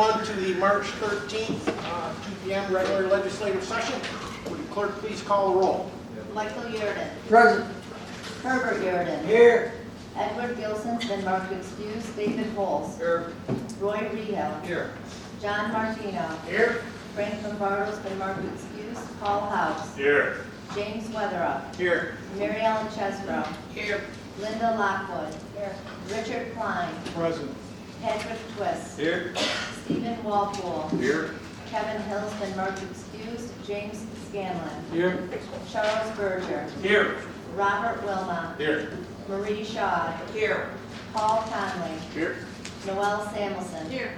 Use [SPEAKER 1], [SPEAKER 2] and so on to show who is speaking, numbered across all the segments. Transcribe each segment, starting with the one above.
[SPEAKER 1] everyone to the March 13th, 2 p.m. regular legislative session. Would the clerk please call the roll?
[SPEAKER 2] Michael Yurden.
[SPEAKER 3] Present.
[SPEAKER 2] Herbert Yurden.
[SPEAKER 3] Here.
[SPEAKER 2] Edward Gilson's been marked excused. David Holz.
[SPEAKER 3] Here.
[SPEAKER 2] Roy Rehill.
[SPEAKER 3] Here.
[SPEAKER 2] John Martino.
[SPEAKER 3] Here.
[SPEAKER 2] Frank Lombardo's been marked excused. Paul House.
[SPEAKER 3] Here.
[SPEAKER 2] James Weatherup.
[SPEAKER 1] Here.
[SPEAKER 2] Mary Ellen Chesbro.
[SPEAKER 3] Here.
[SPEAKER 2] Linda Lockwood. Here. Richard Klein.
[SPEAKER 3] Present.
[SPEAKER 2] Patrick Twist.
[SPEAKER 3] Here.
[SPEAKER 2] Stephen Walpole.
[SPEAKER 3] Here.
[SPEAKER 2] Kevin Hill's been marked excused. James Scanlon.
[SPEAKER 3] Here.
[SPEAKER 2] Charles Berger.
[SPEAKER 3] Here.
[SPEAKER 2] Robert Wilmot.
[SPEAKER 3] Here.
[SPEAKER 2] Marie Shaw.
[SPEAKER 3] Here.
[SPEAKER 2] Paul Conley.
[SPEAKER 3] Here.
[SPEAKER 2] Noel Samuelson.
[SPEAKER 3] Here.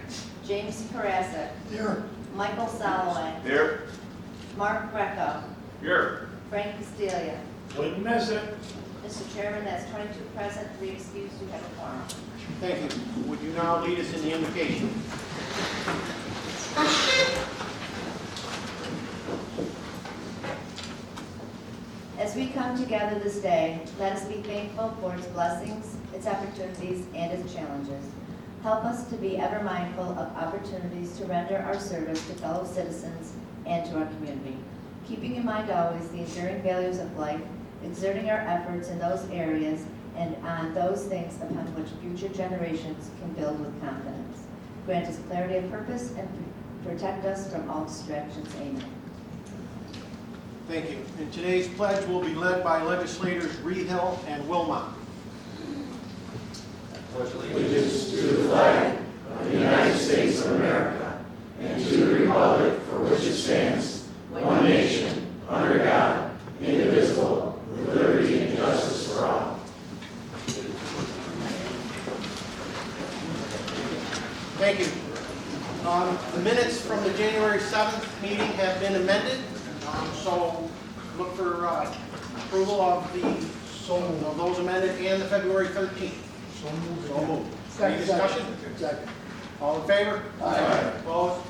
[SPEAKER 2] James Karasik.
[SPEAKER 3] Here.
[SPEAKER 2] Michael Soloway.
[SPEAKER 3] Here.
[SPEAKER 2] Mark Greco.
[SPEAKER 3] Here.
[SPEAKER 2] Frank Castelia.
[SPEAKER 3] Wouldn't miss it.
[SPEAKER 2] Mr. Chairman, that's 22 present, 3 excused, you have a quorum.
[SPEAKER 1] Thank you. Would you now lead us in the invocation?
[SPEAKER 2] As we come together this day, let us be thankful for its blessings, its opportunities, and its challenges. Help us to be ever mindful of opportunities to render our service to fellow citizens and to our community, keeping in mind always the enduring values of life, exerting our efforts in those areas and on those things upon which future generations can build with confidence. Grant us clarity of purpose and protect us from all distractions. Amen.
[SPEAKER 1] Thank you. And today's pledge will be led by legislators Rehill and Wilmot.
[SPEAKER 4] Allegiance to the flag of the United States of America and to the republic for which it stands, one nation, under God, indivisible, with liberty and justice for all.
[SPEAKER 1] Thank you. The minutes from the January 7th meeting have been amended, so look for approval of those amended and the February 13th.
[SPEAKER 3] So moved.
[SPEAKER 1] So moved. Any discussion?
[SPEAKER 3] Second.
[SPEAKER 1] All in favor?
[SPEAKER 3] Aye.
[SPEAKER 1] Opposed?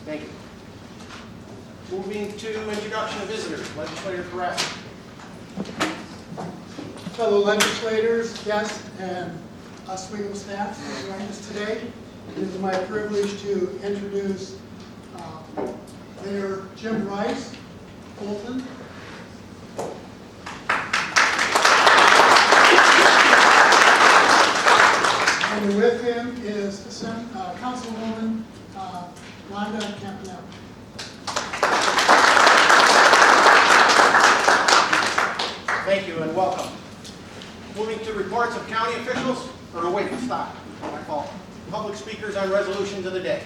[SPEAKER 1] Thank you. Moving to introduction of visitors, Legislator Karasik.
[SPEAKER 5] Fellow legislators, guests, and Oswego staff who joined us today, it is my privilege to introduce Mayor Jim Rice, Fulton. And with him is Councilwoman Rhonda Campanella.
[SPEAKER 1] Thank you and welcome. Moving to reports of county officials, or no, wait, stop, my fault. Public speakers on resolutions of the day.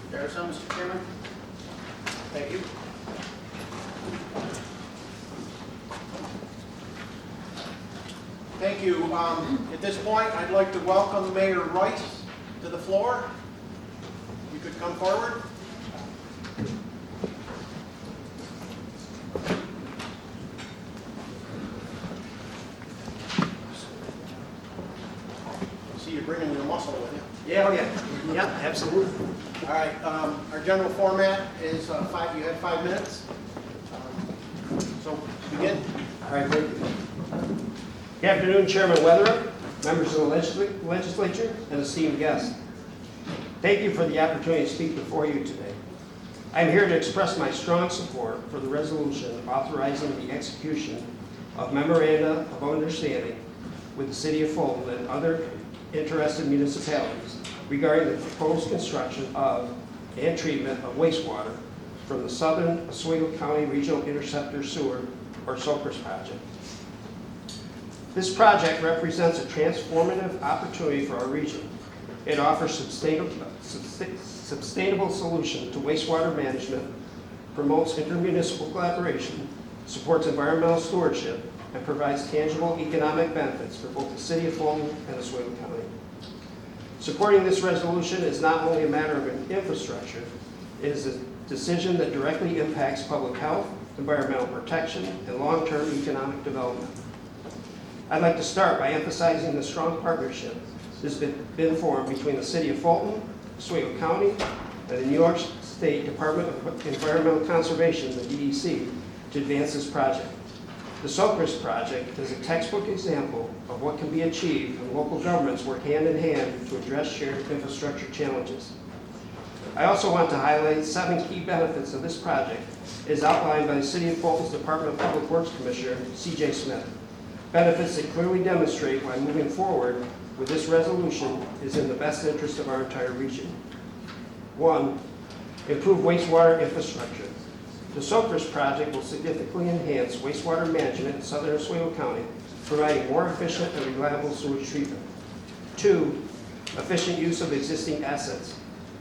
[SPEAKER 1] There are some, Mr. Chairman. Thank you. Thank you. At this point, I'd like to welcome Mayor Rice to the floor. You could come forward. See you bringing your muscle with you.
[SPEAKER 6] Yeah, oh yeah. Yeah, absolutely.
[SPEAKER 1] All right, our general format is you had 5 minutes. So begin.
[SPEAKER 6] All right, thank you. Good afternoon, Chairman Weatherup, members of the legislature, and esteemed guests. Thank you for the opportunity to speak before you today. I am here to express my strong support for the resolution authorizing the execution of memoranda of understanding with the City of Fulton and other interested municipalities regarding the proposed construction of and treatment of wastewater from the Southern Oswego County Regional Interceptor Sewer, or SOCRS project. This project represents a transformative opportunity for our region. It offers sustainable solution to wastewater management, promotes intermunicipal collaboration, supports environmental stewardship, and provides tangible economic benefits for both the City of Fulton and Oswego County. Supporting this resolution is not only a matter of infrastructure, it is a decision that directly impacts public health, environmental protection, and long-term economic development. I'd like to start by emphasizing the strong partnership that has been formed between the City of Fulton, Oswego County, and the New York State Department of Environmental Conservation, the DEC, to advance this project. The Soquist project is a textbook example of what can be achieved when local governments work hand in hand to address shared infrastructure challenges. I also want to highlight 7 key benefits of this project as outlined by the City of Fulton's Department of Public Works Commissioner, C.J. Smith. Benefits that clearly demonstrate why moving forward with this resolution is in the best interest of our entire region. 1, improve wastewater infrastructure. The Soquist project will significantly enhance wastewater management in southern Oswego County, providing more efficient and reliable sewage treatment. 2, efficient use of existing assets.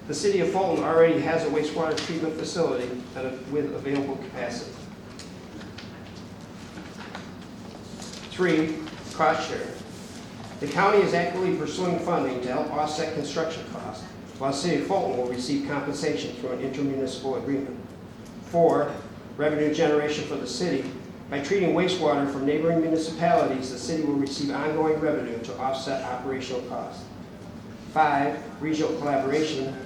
[SPEAKER 6] The City of Fulton already has a wastewater treatment facility with available capacity. 3, cost sharing. The county is actively pursuing funding to help offset construction costs, while the City of Fulton will receive compensation through an intermunicipal agreement. 4, revenue generation for the city. By treating wastewater from neighboring municipalities, the city will receive ongoing revenue to offset operational costs. 5, regional collaboration.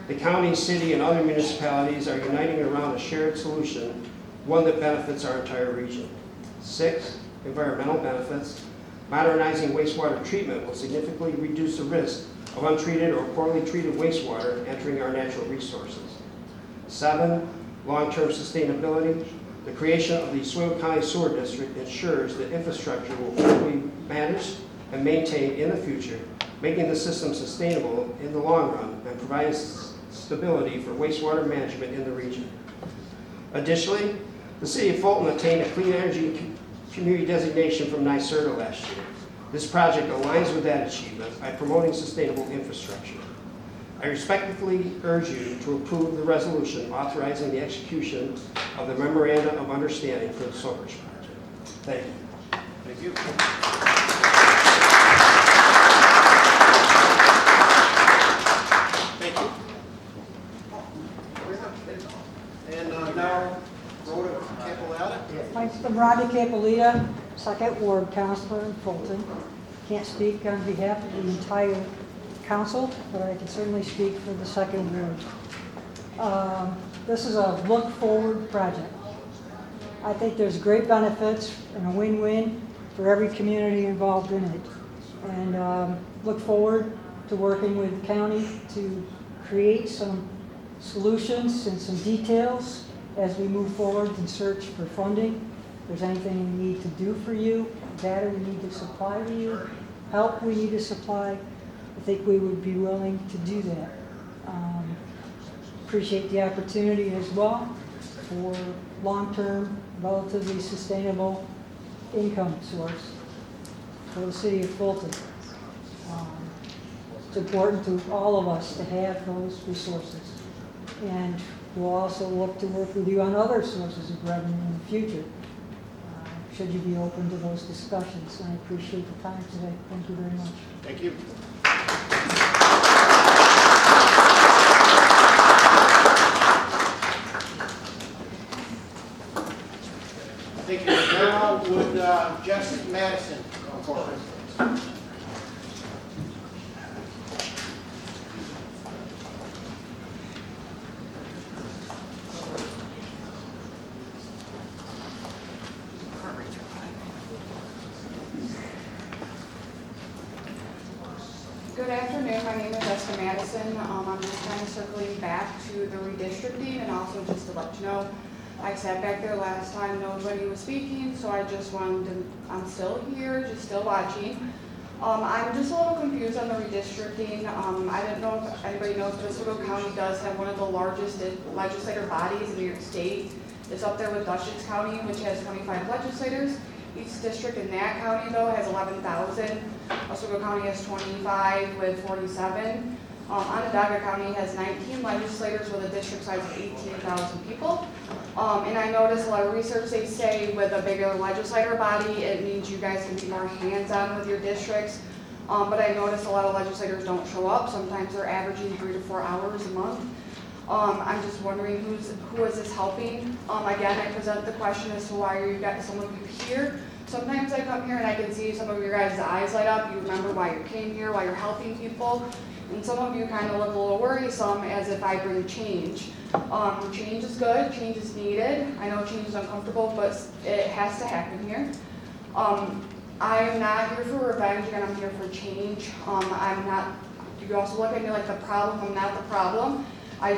[SPEAKER 6] The county, city, and other municipalities are uniting around a shared solution, one that benefits our entire region. 6, environmental benefits. Modernizing wastewater treatment will significantly reduce the risk of untreated or poorly treated wastewater entering our natural resources. 7, long-term sustainability. The creation of the Oswego County Sewer District ensures that infrastructure will be managed and maintained in the future, making the system sustainable in the long run and providing stability for wastewater management in the region. Additionally, the City of Fulton obtained a clean energy community designation from NYSERDA last year. This project aligns with that achievement by promoting sustainable infrastructure. I respectfully urge you to approve the resolution authorizing the execution of the Memorandum of Understanding for the Soquist project. Thank you.
[SPEAKER 1] Thank you. Thank you. And now, Rhoda Capolata.
[SPEAKER 7] I'm Rodney Capolita, 2nd Ward Councilor in Fulton. Can't speak on behalf of the entire council, but I can certainly speak for the 2nd Ward. This is a look-forward project. I think there's great benefits and a win-win for every community involved in it. And look forward to working with the county to create some solutions and some details as we move forward and search for funding. If there's anything we need to do for you, data we need to supply to you, help we need to supply, I think we would be willing to do that. Appreciate the opportunity as well for long-term, relatively sustainable income source for the city of Fulton. It's important to all of us to have those resources. And we'll also look to work with you on other sources of revenue in the future, should you be open to those discussions. And I appreciate the time today. Thank you very much.
[SPEAKER 1] Thank you. Thank you. Now would Jeff Madison come forward?
[SPEAKER 8] Good afternoon, my name is Jessica Madison. I'm just kind of circling back to the redistricting and also just to let you know, I sat back there last time, nobody was speaking, so I just wanted to, I'm still here, just still watching. I'm just a little confused on the redistricting. I didn't know if anybody knows, but Oswego County does have one of the largest legislative bodies in New York State. It's up there with Dutchess County, which has 25 legislators. Each district in that county, though, has 11,000. Oswego County has 25 with 47. Onondaga County has 19 legislators with a district size of 18,000 people. And I noticed a lot of research, they say with a bigger legislator body, it means you guys can be more hands-on with your districts. But I noticed a lot of legislators don't show up. Sometimes they're averaging 3 to 4 hours a month. I'm just wondering who is this helping? Again, I present the question as to why are you guys, some of you here? Sometimes I come here and I can see some of your guys' eyes light up. You remember why you came here, why you're helping people. And some of you kind of look a little worrisome as if I bring change. Change is good, change is needed. I know change is uncomfortable, but it has to happen here. I am not here for revenge, and I'm here for change. I'm not, you also look at me like the problem, I'm not the problem. I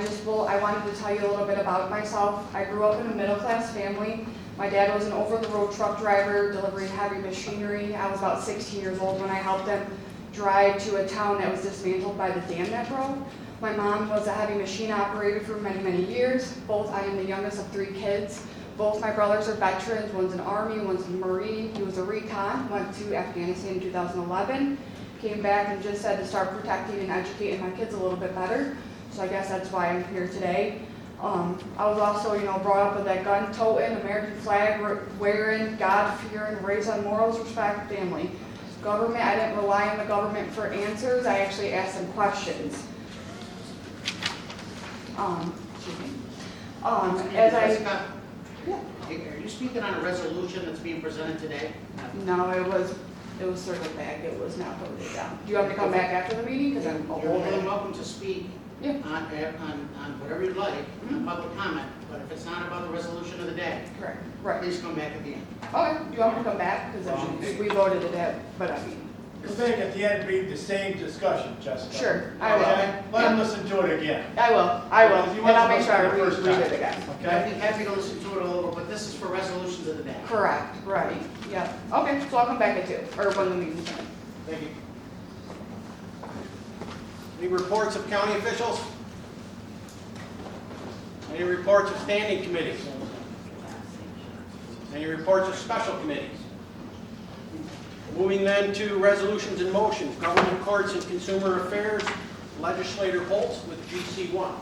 [SPEAKER 8] wanted to tell you a little bit about myself. I grew up in a middle-class family. My dad was an over-the-road truck driver delivering heavy machinery. I was about 16 years old when I helped him drive to a town that was dismantled by the dam that broke. My mom was a heavy machine operator for many, many years. I am the youngest of 3 kids. Both my brothers are veterans. One's an Army, one's a Marine. He was a recon, went to Afghanistan in 2011, came back and just said to start protecting and educating my kids a little bit better. So I guess that's why I'm here today. I was also, brought up with that gun-toting, American flag wearing, God-fearing, raised on morals, respect, family. Government, I didn't rely on the government for answers. I actually asked them questions. Excuse me.
[SPEAKER 1] Jessica,
[SPEAKER 8] Yeah.
[SPEAKER 1] are you speaking on a resolution that's being presented today?
[SPEAKER 8] No, it was circled back. It was not voted down. Do you want me to come back after the meeting? Because I'm
[SPEAKER 1] You're more than
[SPEAKER 8] over.
[SPEAKER 1] welcome to speak
[SPEAKER 8] Yeah.
[SPEAKER 1] on whatever you'd like, on public comment, but if it's not about the resolution of the day,
[SPEAKER 8] Correct. Right.
[SPEAKER 1] please come back at the end.
[SPEAKER 8] Okay. Do you want me to come back? Because we voted it out, but I mean.
[SPEAKER 3] I think at the end, be the same discussion, Jessica.
[SPEAKER 8] Sure, I will.
[SPEAKER 3] Okay? Let them listen to it again.
[SPEAKER 8] I will.
[SPEAKER 3] Because you
[SPEAKER 8] And I'll
[SPEAKER 3] must
[SPEAKER 8] make sure I
[SPEAKER 3] listen the first
[SPEAKER 8] read
[SPEAKER 3] time.
[SPEAKER 8] it again.
[SPEAKER 1] I'd be happy to listen to it a little, but this is for resolutions of the day.
[SPEAKER 8] Correct, right, yeah. Okay, so I'll come back at 2, or when the meeting's done.
[SPEAKER 1] Thank you. Any reports of county officials? Any reports of standing committees? Any reports of special committees? Moving then to resolutions and motions, government courts and consumer affairs, Legislator Holtz with GC1.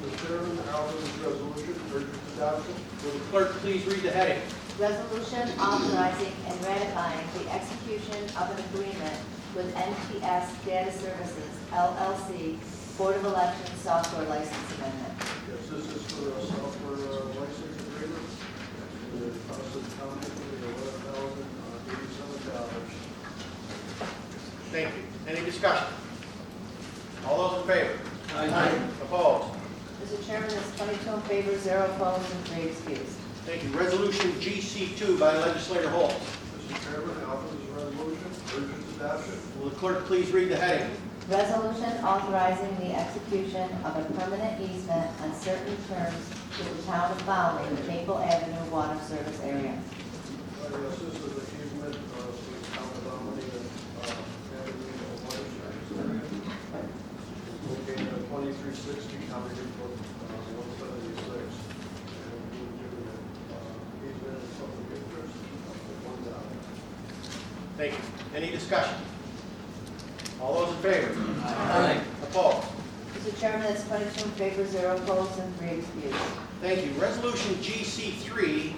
[SPEAKER 9] Mr. Chairman, I offer this resolution for urgent adoption.
[SPEAKER 1] Will the clerk please read the heading?
[SPEAKER 2] Resolution authorizing and ratifying the execution of an agreement with NPS Data Services, LLC, Board of Elections Software License Amendment.
[SPEAKER 9] Yes, this is for a software license agreement. The cost of the county is $11,087.
[SPEAKER 1] Thank you. Any discussion? All those in favor? Aye. Opposed?
[SPEAKER 2] Mr. Chairman, that's 22 in favor, 0 opposed, and 3 excused.
[SPEAKER 1] Thank you. Resolution GC2 by Legislator Holtz.
[SPEAKER 9] Mr. Chairman, I offer this resolution for urgent adoption.
[SPEAKER 1] Will the clerk please read the heading?
[SPEAKER 2] Resolution authorizing the execution of a permanent easement on certain terms to the town of Bowling, Maple Avenue Water Service Area.
[SPEAKER 9] Yes, this is an easement for the town of Albany and Avenue Water Service area. Located at 2360 County Road 176. And we were given an easement of public interest of $1.
[SPEAKER 1] Thank you. Any discussion? All those in favor? Aye. Opposed?
[SPEAKER 2] Mr. Chairman, that's 22 in favor, 0 opposed, and 3 excused.
[SPEAKER 1] Thank you. Resolution GC3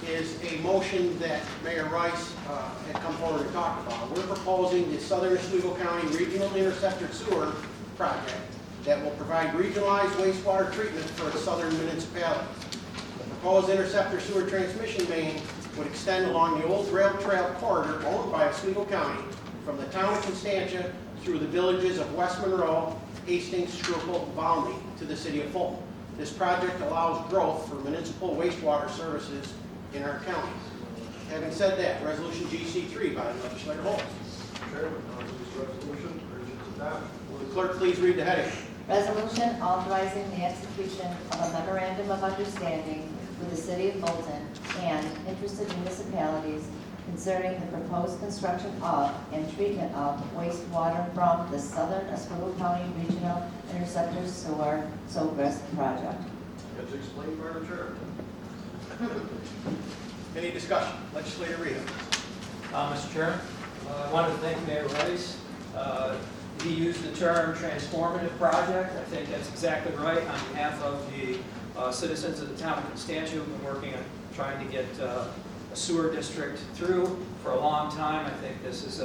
[SPEAKER 1] is a motion that Mayor Rice had come forward to talk about. We're proposing the Southern Oswego County Regional Interceptor Sewer Project that will provide regionalized wastewater treatment for southern municipalities. The proposed interceptor sewer transmission main would extend along the old rail trail corridor owned by Oswego County from the town of Constantia through the villages of West Monroe, Hastings, Schuylkill, Valmy to the city of Fulton. This project allows growth for municipal wastewater services in our county. Having said that, Resolution GC3 by Legislator Holtz.
[SPEAKER 9] Chairman, I offer this resolution for urgent adoption.
[SPEAKER 1] Will the clerk please read the heading?
[SPEAKER 2] Resolution authorizing the execution of a memorandum of understanding with the city of Fulton and interested municipalities concerning the proposed construction of and treatment of wastewater from the Southern Oswego County Regional Interceptor Sewer Progress Project.
[SPEAKER 9] As explained by the chairman.
[SPEAKER 1] Any discussion? Legislator Rita.
[SPEAKER 10] Mr. Chairman, I wanted to thank Mayor Rice. He used the term transformative project. I think that's exactly right on behalf of the citizens of the town of Constantia who've been working on trying to get a sewer district through for a long time. I think this is,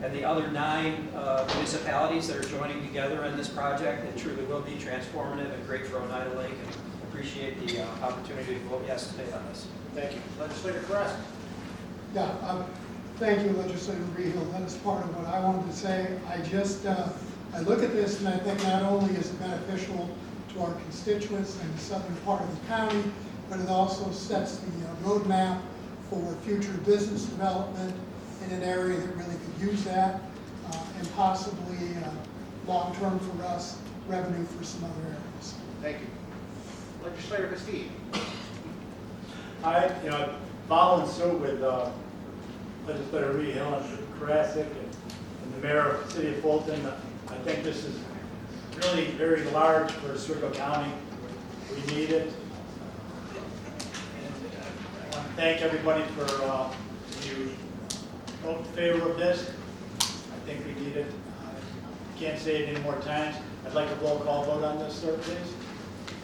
[SPEAKER 10] and the other 9 municipalities that are joining together in this project, it truly will be transformative and great for Oneida Lake, and appreciate the opportunity to vote yes today on this.
[SPEAKER 1] Thank you. Legislator Carrasco.
[SPEAKER 5] Yeah, Thank you, Legislator Rehill. That is part of what I wanted to say. I look at this and I think not only is it beneficial to our constituents in the southern part of the county, but it also sets the roadmap for future business development in an area that really could use that, and possibly long-term for us, revenue for some other areas.
[SPEAKER 1] Thank you. Legislator Castillo.
[SPEAKER 3] Following suit with Legislator Rehill and Karasik and the mayor of the city of Fulton, I think this is really very large for Oswego County. We need it. And I want to thank everybody for you vote in favor of this. I think we need it. Can't say it any more times. I'd like a roll call vote on this, sir, please.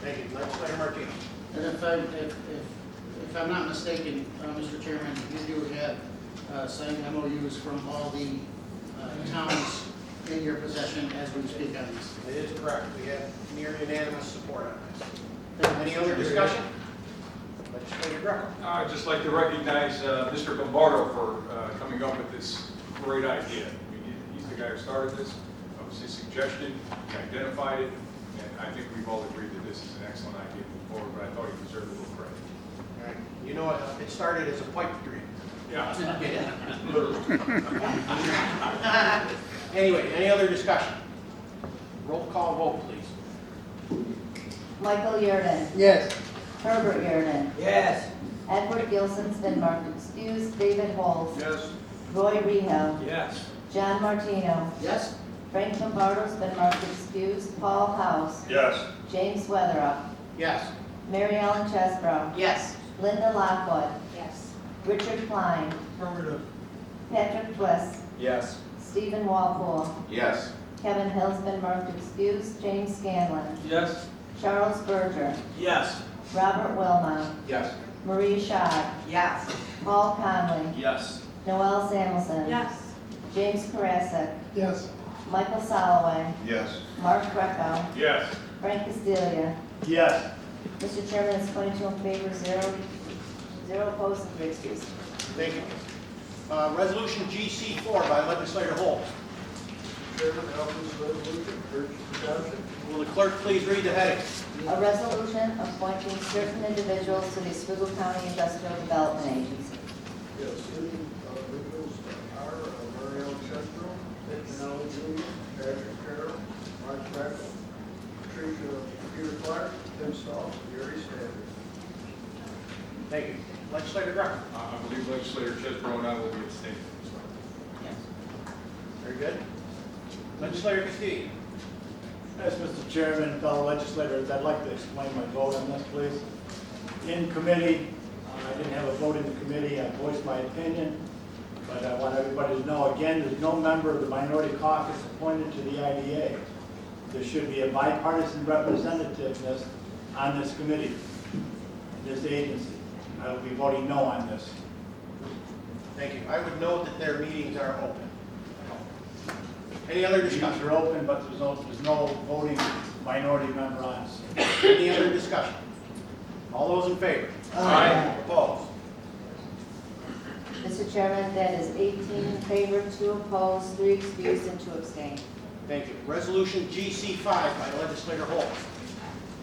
[SPEAKER 1] Thank you. Legislator Martinez.
[SPEAKER 11] And if I'm not mistaken, Mr. Chairman, you do have signed MOUs from all the towns in your possession as we speak on this.
[SPEAKER 1] It is correct. We have near unanimous support on this. Any other discussion? Legislator Greco.
[SPEAKER 12] I'd just like to recognize Mr. Bombardo for coming up with this great idea. He's the guy who started this. It was his suggestion. He identified it. And I think we've all agreed that this is an excellent idea moving forward, but I thought he deserved a little credit.
[SPEAKER 1] All right. You know, it started as a pipe dream.
[SPEAKER 12] Yeah.
[SPEAKER 1] Anyway, any other discussion? Roll call vote, please.
[SPEAKER 2] Michael Yurden.
[SPEAKER 5] Yes.
[SPEAKER 2] Herbert Yurden.
[SPEAKER 10] Yes.
[SPEAKER 2] Edward Gilson's been marked excused. David Holz.
[SPEAKER 9] Yes.
[SPEAKER 2] Roy Rehill.
[SPEAKER 10] Yes.
[SPEAKER 2] John Martino.
[SPEAKER 11] Yes?
[SPEAKER 2] Frank Lombardo's been marked excused. Paul House.
[SPEAKER 12] Yes.
[SPEAKER 2] James Weatherup.
[SPEAKER 1] Yes.
[SPEAKER 2] Mary Ellen Chesbro.
[SPEAKER 11] Yes.
[SPEAKER 2] Linda Lockwood.
[SPEAKER 8] Yes.
[SPEAKER 2] Richard Klein.
[SPEAKER 5] Affirmative.
[SPEAKER 2] Patrick Twist.
[SPEAKER 12] Yes.
[SPEAKER 2] Stephen Walpole.
[SPEAKER 12] Yes.
[SPEAKER 2] Kevin Hill's been marked excused. James Scanlon.
[SPEAKER 10] Yes.
[SPEAKER 2] Charles Berger.
[SPEAKER 10] Yes.
[SPEAKER 2] Robert Wilmot.
[SPEAKER 12] Yes.
[SPEAKER 2] Marie Schott.
[SPEAKER 8] Yes.
[SPEAKER 2] Paul Conley.
[SPEAKER 12] Yes.
[SPEAKER 2] Noel Samuelson.
[SPEAKER 8] Yes.
[SPEAKER 2] James Karasik.
[SPEAKER 5] Yes.
[SPEAKER 2] Michael Soloway.
[SPEAKER 12] Yes.
[SPEAKER 2] Mark Greco.
[SPEAKER 12] Yes.
[SPEAKER 2] Frank Castelia.
[SPEAKER 3] Yes.
[SPEAKER 2] Mr. Chairman, it's 22 in favor, 0 opposed, and 3 excused.
[SPEAKER 1] Thank you. Resolution GC4 by Legislator Holmes.
[SPEAKER 9] Chairman, I offer this resolution, urge its adoption.
[SPEAKER 1] Will the clerk please read the heading?
[SPEAKER 2] A resolution appointing certain individuals to the Oswego County Industrial Development Agency.
[SPEAKER 9] Yes, certain individuals are Mary Ellen Chesbro, Manella Jr., Patrick Carroll, Mark Crackle, Peter Clark, Tim Stahl, and Gary Standard.
[SPEAKER 1] Thank you. Legislator Greco.
[SPEAKER 12] I believe Legislator Chesbro and I will be abstaining.
[SPEAKER 1] Very good. Legislator Castillo.
[SPEAKER 3] Yes, Mr. Chairman, fellow legislators, I'd like to explain my vote on this, please. In committee, I didn't have a vote in the committee, I voiced my opinion, but I want everybody to know, again, there's no member of the minority caucus appointed to the IDA. There should be a bipartisan representativeness on this committee, this agency. I will be voting no on this.
[SPEAKER 1] Thank you. I would note that their meetings are open. Any other discussion?
[SPEAKER 3] Meetings are open, but there's no voting minority member on it.
[SPEAKER 1] Any other discussion? All those in favor?
[SPEAKER 12] Aye.
[SPEAKER 1] Opposed?
[SPEAKER 2] Mr. Chairman, that is 18 in favor, 2 opposed, 3 excused, and 2 abstained.
[SPEAKER 1] Thank you. Resolution GC5 by Legislator Holmes.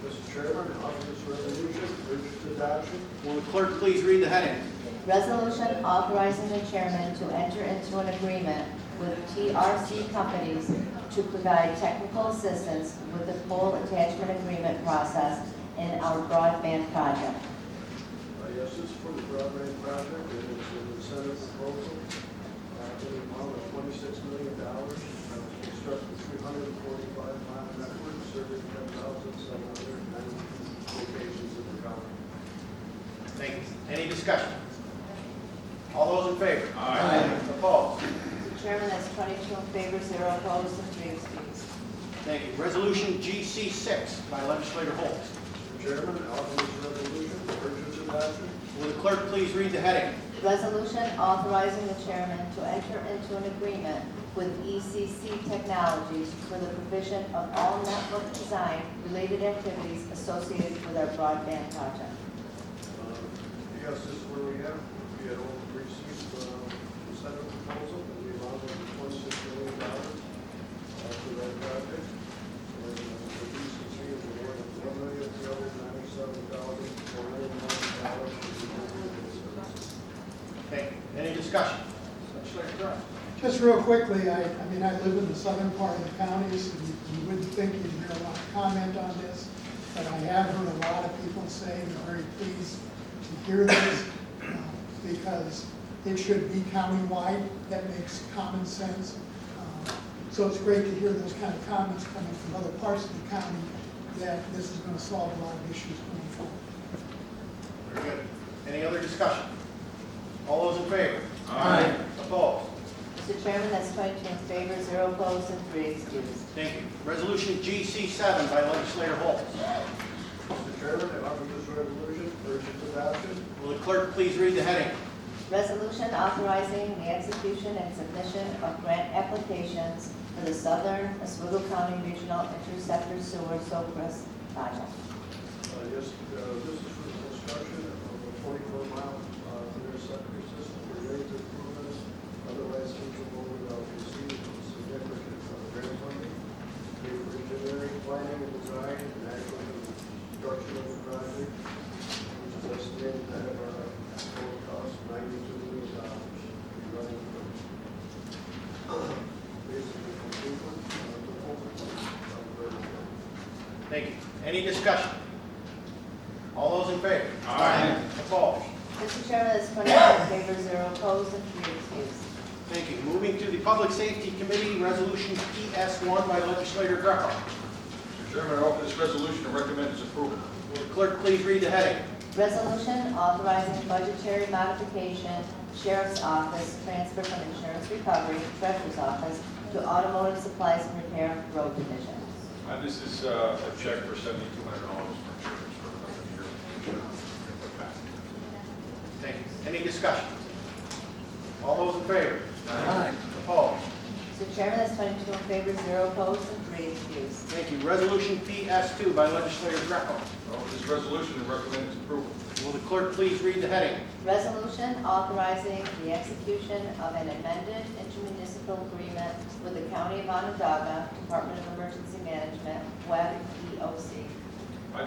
[SPEAKER 9] Mr. Chairman, I offer this resolution, urge its adoption.
[SPEAKER 1] Will the clerk please read the heading?
[SPEAKER 2] Resolution authorizing the chairman to enter into an agreement with TRC companies to provide technical assistance with the full attachment agreement process in our broadband project.
[SPEAKER 9] Yes, this is for the broadband project, and it's an incentive proposal in the amount of $26 million. To construct the 345-mile network serving 10,790 locations in the county.
[SPEAKER 1] Thank you. Any discussion? All those in favor?
[SPEAKER 12] Aye.
[SPEAKER 1] Opposed?
[SPEAKER 2] Mr. Chairman, that's 22 in favor, 0 opposed, and 3 excused.
[SPEAKER 1] Thank you. Resolution GC6 by Legislator Holmes.
[SPEAKER 9] Mr. Chairman, I offer this resolution, urge its adoption.
[SPEAKER 1] Will the clerk please read the heading?
[SPEAKER 2] Resolution authorizing the chairman to enter into an agreement with ECC Technologies for the provision of all network design related activities associated with our broadband project.
[SPEAKER 9] Yes, this is where we had all received second proposal in the amount of $26 million for that project. And the DCC is awarded $1,397,409 for the engineering services.
[SPEAKER 1] Thank you. Any discussion? Legislator Drummond.
[SPEAKER 5] Just real quickly, I mean, I live in the southern part of the counties, and you wouldn't think you'd hear a lot of comment on this, but I have heard a lot of people say they're very pleased to hear this, because it should be countywide. That makes common sense. So it's great to hear those kind of comments coming from other parts of the county, that this is going to solve a lot of issues going forward.
[SPEAKER 1] Very good. Any other discussion? All those in favor?
[SPEAKER 6] Aye.
[SPEAKER 1] Opposed?
[SPEAKER 2] Mr. Chairman, that's 22 in favor, 0 opposed, and 3 excused.
[SPEAKER 1] Thank you. Resolution GC7 by legislator Holmes.
[SPEAKER 9] Mr. Chairman, I offer this resolution for its adoption.
[SPEAKER 1] Will the clerk please read the heading?
[SPEAKER 2] Resolution authorizing the execution and submission of grant applications for the Southern Oswego County Regional Interceptor Sewer Socrest project.
[SPEAKER 9] Yes, this is for the construction of a 24-mile interceptor system related to improvements otherwise feasible without receiving significant grant funding. Paid for engineering, planning, and design, and actual construction of the project, which is estimated to have a total cost of $92 million. Be running from basically completion to full completion.
[SPEAKER 1] Thank you. Any discussion? All those in favor?
[SPEAKER 6] Aye.
[SPEAKER 1] Opposed?
[SPEAKER 2] Mr. Chairman, that's 22 in favor, 0 opposed, and 3 excused.
[SPEAKER 1] Thank you. Moving to the Public Safety Committee, Resolution PS1 by legislator Greco.
[SPEAKER 12] Mr. Chairman, I offer this resolution and recommend its approval.
[SPEAKER 1] Will the clerk please read the heading?
[SPEAKER 2] Resolution authorizing budgetary modification, Sheriff's Office, transfer from Insurance Recovery, Treasurer's Office, to Automotive Supplies and Repair, Road Division.
[SPEAKER 12] This is a check for $7,200 for insurance for another year.
[SPEAKER 1] Thank you. Any discussion? All those in favor?
[SPEAKER 6] Aye.
[SPEAKER 1] Opposed?
[SPEAKER 2] Mr. Chairman, that's 22 in favor, 0 opposed, and 3 excused.
[SPEAKER 1] Thank you. Resolution PS2 by legislator Greco.
[SPEAKER 12] I offer this resolution and recommend its approval.
[SPEAKER 1] Will the clerk please read the heading?
[SPEAKER 2] Resolution authorizing the execution of an amended intermunicipal agreement with the County of Onondaga, Department of Emergency Management, Web EOC.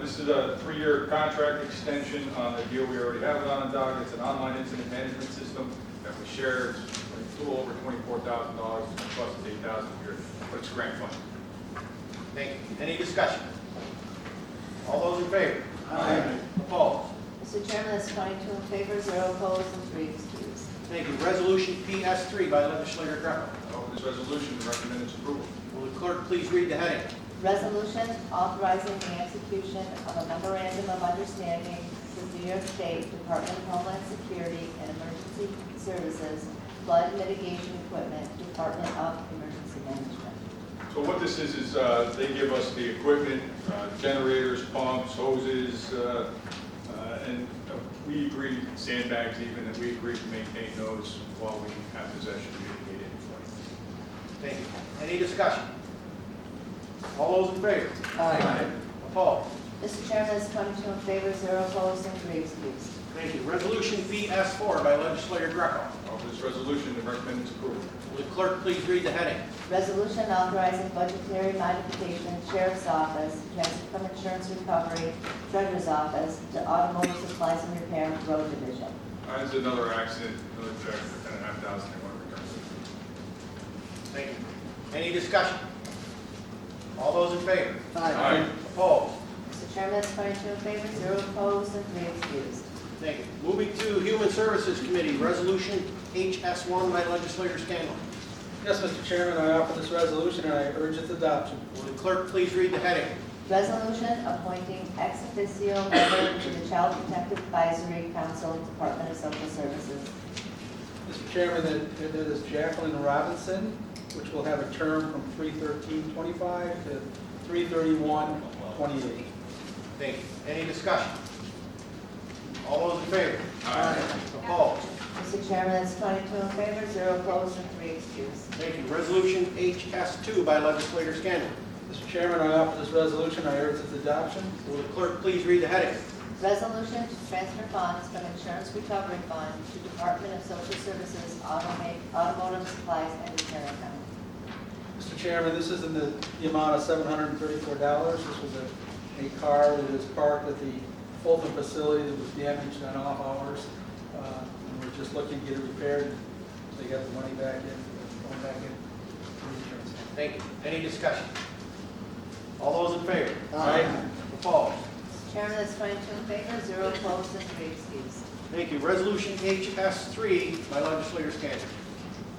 [SPEAKER 12] This is a 3-year contract extension on a deal we already have with Onondaga. It's an online incident management system that we share. It's a little over $24,000. It's going to cost us $8,000 a year, but it's grant funded.
[SPEAKER 1] Thank you. Any discussion? All those in favor?
[SPEAKER 6] Aye.
[SPEAKER 1] Opposed?
[SPEAKER 2] Mr. Chairman, that's 22 in favor, 0 opposed, and 3 excused.
[SPEAKER 1] Thank you. Resolution PS3 by legislator Greco.
[SPEAKER 12] I offer this resolution and recommend its approval.
[SPEAKER 1] Will the clerk please read the heading?
[SPEAKER 2] Resolution authorizing the execution of a memorandum of understanding with New York State Department of Homeland Security and Emergency Services, Flood Mitigation Equipment, Department of Emergency Management.
[SPEAKER 12] So what this is they give us the equipment, generators, pumps, hoses, and we agree, sandbags even, and we agree to maintain those while we have possession of mitigated flooding.
[SPEAKER 1] Thank you. Any discussion? All those in favor?
[SPEAKER 6] Aye.
[SPEAKER 1] Opposed?
[SPEAKER 2] Mr. Chairman, that's 22 in favor, 0 opposed, and 3 excused.
[SPEAKER 1] Thank you. Resolution PS4 by legislator Greco.
[SPEAKER 12] I offer this resolution and recommend its approval.
[SPEAKER 1] Will the clerk please read the heading?
[SPEAKER 2] Resolution authorizing budgetary modification, Sheriff's Office, transfer from Insurance Recovery, Treasurer's Office, to Automotive Supplies and Repair, Road Division.
[SPEAKER 12] This is another accident, another check for $10,500 they want to return.
[SPEAKER 1] Thank you. Any discussion? All those in favor?
[SPEAKER 12] Aye.
[SPEAKER 1] Opposed?
[SPEAKER 2] Mr. Chairman, that's 22 in favor, 0 opposed, and 3 excused.
[SPEAKER 1] Thank you. Moving to Human Services Committee, Resolution HS1 by legislator Scanlon.
[SPEAKER 13] Yes, Mr. Chairman, I offer this resolution and I urge its adoption.
[SPEAKER 1] Will the clerk please read the heading?
[SPEAKER 2] Resolution appointing ex officio member to the Child Protective Advisory Council, Department of Social Services.
[SPEAKER 13] Mr. Chairman, it is Jacqueline Robinson, which will have a term from 3/13/25 to 3/31/28.
[SPEAKER 1] Thank you. Any discussion? All those in favor?
[SPEAKER 12] Aye.
[SPEAKER 1] Opposed?
[SPEAKER 2] Mr. Chairman, that's 22 in favor, 0 opposed, and 3 excused.
[SPEAKER 1] Thank you. Resolution HS2 by legislator Scanlon.
[SPEAKER 13] Mr. Chairman, I offer this resolution, I urge its adoption.
[SPEAKER 1] Will the clerk please read the heading?
[SPEAKER 2] Resolution to transfer funds from Insurance Recovery Fund to Department of Social Services Automotive Supplies and Repair Account.
[SPEAKER 13] Mr. Chairman, this is in the amount of $734. This was a car that is parked at the Fulton facility that was damaged on off hours. And we're just looking to get it repaired. They got the money back in, going back in to the insurance.
[SPEAKER 1] Thank you. Any discussion? All those in favor?
[SPEAKER 13] Aye.
[SPEAKER 1] Opposed?
[SPEAKER 2] Mr. Chairman, that's 22 in favor, 0 opposed, and 3 excused.
[SPEAKER 1] Thank you. Resolution HS3 by legislator Scanlon.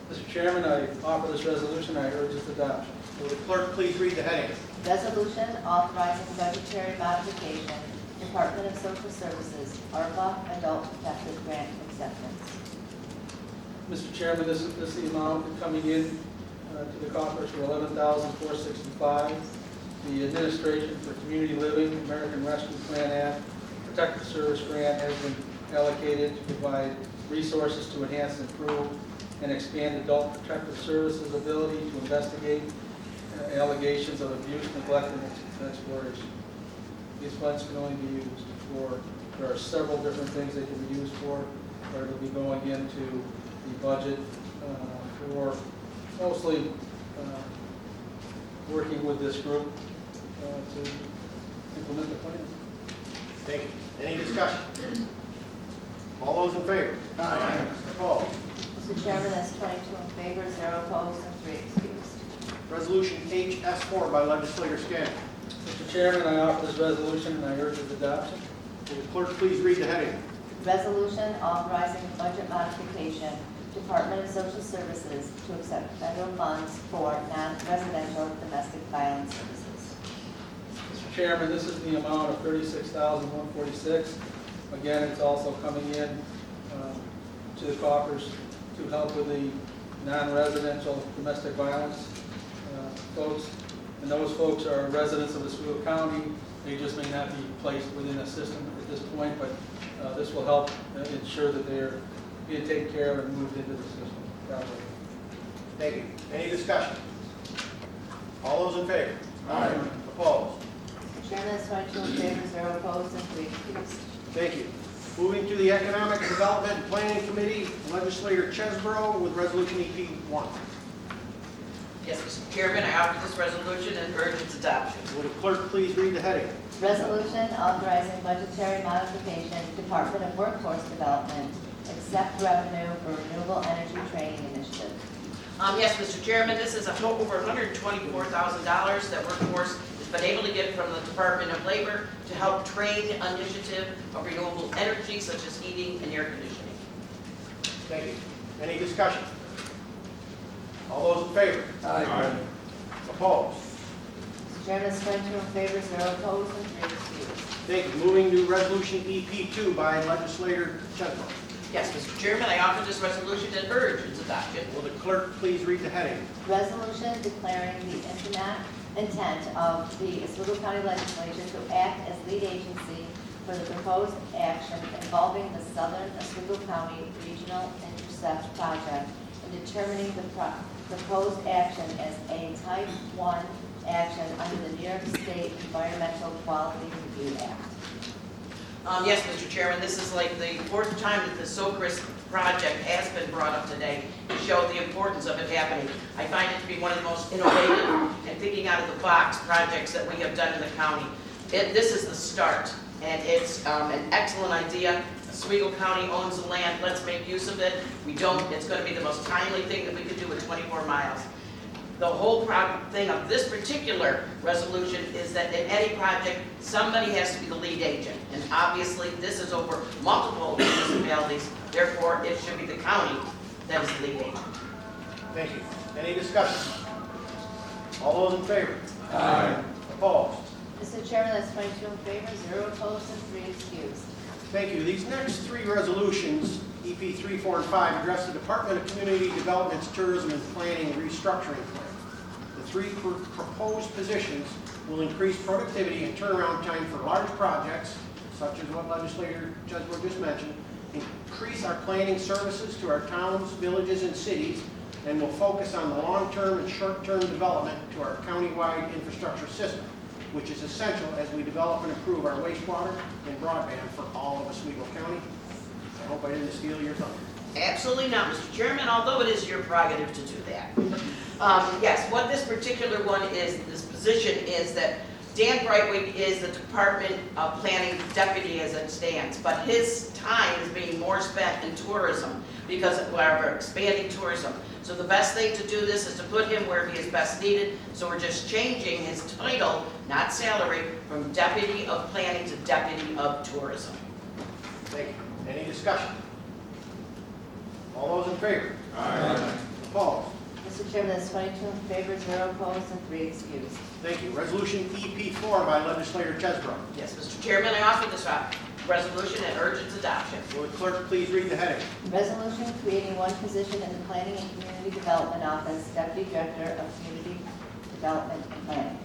[SPEAKER 13] Mr. Chairman, I offer this resolution. I urge its adoption.
[SPEAKER 1] Will the clerk please read the heading?
[SPEAKER 2] Resolution authorizing budgetary modification, Department of Social Services, ARPA Adult Protective Grant Acceptance.
[SPEAKER 13] Mr. Chairman, this is the amount coming in to the coffers for $11,465. The Administration for Community Living, American Rescue Plan Act, Protective Service Grant has been allocated to provide resources to enhance, improve, and expand adult protective services ability to investigate allegations of abuse, neglect, and exploitation. These funds can only be used for, there are several different things they can be used for, but it'll be going into the budget for mostly working with this group to implement the plan.
[SPEAKER 1] Thank you. Any discussion? All those in favor? Aye. Opposed?
[SPEAKER 2] Mr. Chairman, that's 22 in favor, 0 opposed, and 3 excused.
[SPEAKER 1] Resolution HS4 by legislator Scanlon.
[SPEAKER 13] Mr. Chairman, I offer this resolution and I urge its adoption.
[SPEAKER 1] Will the clerk please read the heading?
[SPEAKER 2] Resolution authorizing budget modification, Department of Social Services to accept federal funds for non-residential domestic violence services.
[SPEAKER 13] Mr. Chairman, this is the amount of $36,146. Again, it's also coming in to the coffers to help with the non-residential domestic violence folks. And those folks are residents of Oswego County. They just may not be placed within the system at this point, but this will help ensure that they're being taken care of and moved into the system properly.
[SPEAKER 1] Thank you. Any discussion? All those in favor?
[SPEAKER 13] Aye.
[SPEAKER 1] Opposed?
[SPEAKER 2] Mr. Chairman, that's 22 in favor, 0 opposed, and 3 excused.
[SPEAKER 1] Thank you. Moving to the Economic Development Planning Committee, legislator Chesbro with resolution EP1.
[SPEAKER 14] Yes, Mr. Chairman, I offer this resolution and urge its adoption.
[SPEAKER 1] Will the clerk please read the heading?
[SPEAKER 2] Resolution authorizing budgetary modification, Department of Workforce Development, accept revenue for renewable energy training initiative.
[SPEAKER 14] Yes, Mr. Chairman, this is over $124,000 that Workforce has been able to get from the Department of Labor to help train initiative of renewable energy such as heating and air conditioning.
[SPEAKER 1] Thank you. Any discussion? All those in favor?
[SPEAKER 13] Aye.
[SPEAKER 1] Opposed?
[SPEAKER 2] Mr. Chairman, that's 22 in favor, 0 opposed, and 3 excused.
[SPEAKER 1] Thank you. Moving to resolution EP2 by legislator Chesbro.
[SPEAKER 14] Yes, Mr. Chairman, I offer this resolution and urge its adoption.
[SPEAKER 1] Will the clerk please read the heading?
[SPEAKER 2] Resolution declaring the intent of the Oswego County Legislature to act as lead agency for the proposed action involving the Southern Oswego County Regional Intercept Project and determining the proposed action as a Type 1 action under the New York State Environmental Quality Review Act.
[SPEAKER 14] Yes, Mr. Chairman, this is like the fourth time that the SOCRIS project has been brought up today to show the importance of it happening. I find it to be one of the most innovative and thinking out of the box projects that we have done in the county. This is the start, and it's an excellent idea. Oswego County owns the land. Let's make use of it. We don't. It's going to be the most timely thing that we could do with 24 miles. The whole thing of this particular resolution is that in any project, somebody has to be the lead agent. And obviously, this is over multiple municipalities. Therefore, it should be the county that is the lead agent.
[SPEAKER 1] Thank you. Any discussion? All those in favor?
[SPEAKER 13] Aye.
[SPEAKER 1] Opposed?
[SPEAKER 2] Mr. Chairman, that's 22 in favor, 0 opposed, and 3 excused.
[SPEAKER 1] Thank you. These next three resolutions, EP 3, 4, and 5, address the Department of Community Development's Tourism and Planning Restructuring Plan. The three proposed positions will increase productivity and turnaround time for large projects, such as what legislator Chesbro just mentioned, increase our planning services to our towns, villages, and cities, and will focus on the long-term and short-term development to our countywide infrastructure system. which is essential as we develop and improve our wastewater and broadband for all of Oswego County. I hope I didn't steal your thunder.
[SPEAKER 14] Absolutely not, Mr. Chairman, although it is your prerogative to do that. Yes, what this particular one is, this position is that Dan Brightwig is the Department of Planning Deputy as it stands, but his time is being more spent in tourism because we're expanding tourism. So the best thing to do this is to put him where he is best needed, so we're just changing his title, not salary, from Deputy of Planning to Deputy of Tourism.
[SPEAKER 1] Thank you. Any discussion? All those in favor?
[SPEAKER 12] Aye.
[SPEAKER 1] Opposed?
[SPEAKER 2] Mr. Chairman, that's 22 in favor, 0 opposed, and 3 excused.
[SPEAKER 1] Thank you. Resolution EP4 by Legislator Chesbro.
[SPEAKER 14] Yes, Mr. Chairman, I offer this resolution and urge its adoption.
[SPEAKER 1] Will the clerk please read the heading?
[SPEAKER 2] Resolution creating one position in the Planning and Community Development Office, Deputy Director of Community Development and Planning.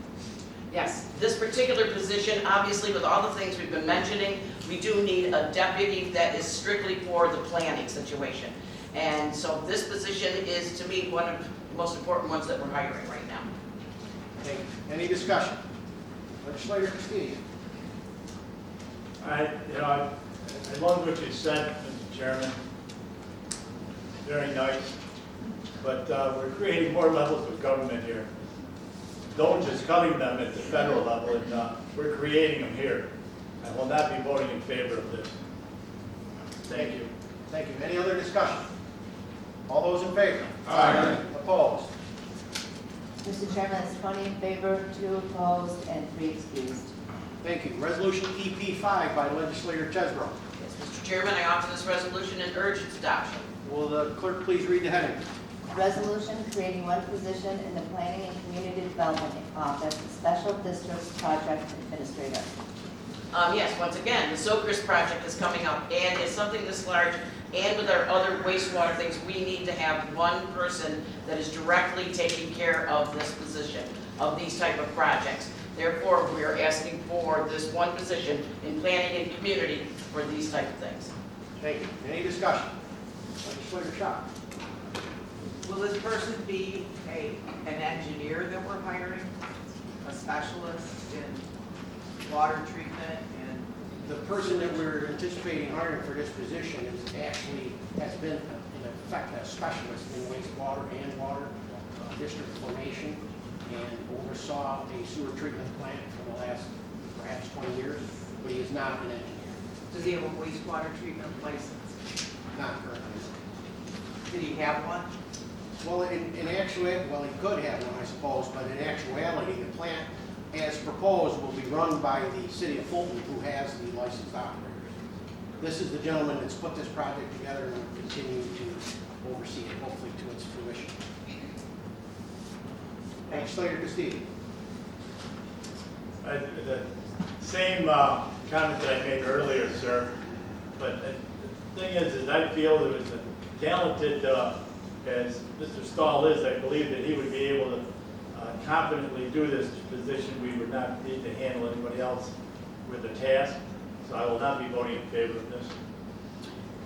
[SPEAKER 14] Yes, this particular position, obviously with all the things we've been mentioning, we do need a deputy that is strictly for the planning situation. And so this position is, to me, one of the most important ones that we're hiring right now.
[SPEAKER 1] Thank you. Any discussion? Legislator Castillo.
[SPEAKER 3] I love what you said, Mr. Chairman. Very nice. But we're creating more levels of government here. Don't just cutting them at the federal level, and we're creating them here. I will not be voting in favor of this. Thank you.
[SPEAKER 1] Thank you. Any other discussion? All those in favor?
[SPEAKER 12] Aye.
[SPEAKER 1] Opposed?
[SPEAKER 2] Mr. Chairman, that's 20 in favor, 2 opposed, and 3 excused.
[SPEAKER 1] Thank you. Resolution EP5 by Legislator Chesbro.
[SPEAKER 14] Yes, Mr. Chairman, I offer this resolution and urge its adoption.
[SPEAKER 1] Will the clerk please read the heading?
[SPEAKER 2] Resolution creating one position in the Planning and Community Development Office, Special Districts Project Administrator.
[SPEAKER 14] Yes, once again, the SOCRIS project is coming up, and it's something this large, and with our other wastewater things, we need to have one person that is directly taking care of this position, of these type of projects. Therefore, we are asking for this one position in planning and community for these type of things.
[SPEAKER 1] Thank you. Any discussion? Legislator Shaw.
[SPEAKER 15] Will this person be an engineer that we're hiring, a specialist in water treatment and?
[SPEAKER 1] The person that we're anticipating hiring for this position is actually, has been in effect a specialist in wastewater and water district formation and oversaw a sewer treatment plant for the last perhaps 20 years, but he is not an engineer.
[SPEAKER 15] Does he have a wastewater treatment license?
[SPEAKER 1] Not currently.
[SPEAKER 15] Did he have one?
[SPEAKER 1] Well, in actuality, well, he could have one, I suppose, but in actuality, the plant, as proposed, will be run by the city of Fulton, who has the licensed operators. This is the gentleman that's put this project together and will continue to oversee it, hopefully to its fruition. Legislator Castillo.
[SPEAKER 3] The same comment that I made earlier, sir. But the thing is I feel that as talented as Mr. Stahl is, I believe that he would be able to confidently do this position. We would not need to handle anybody else with the task. So I will not be voting in favor of this.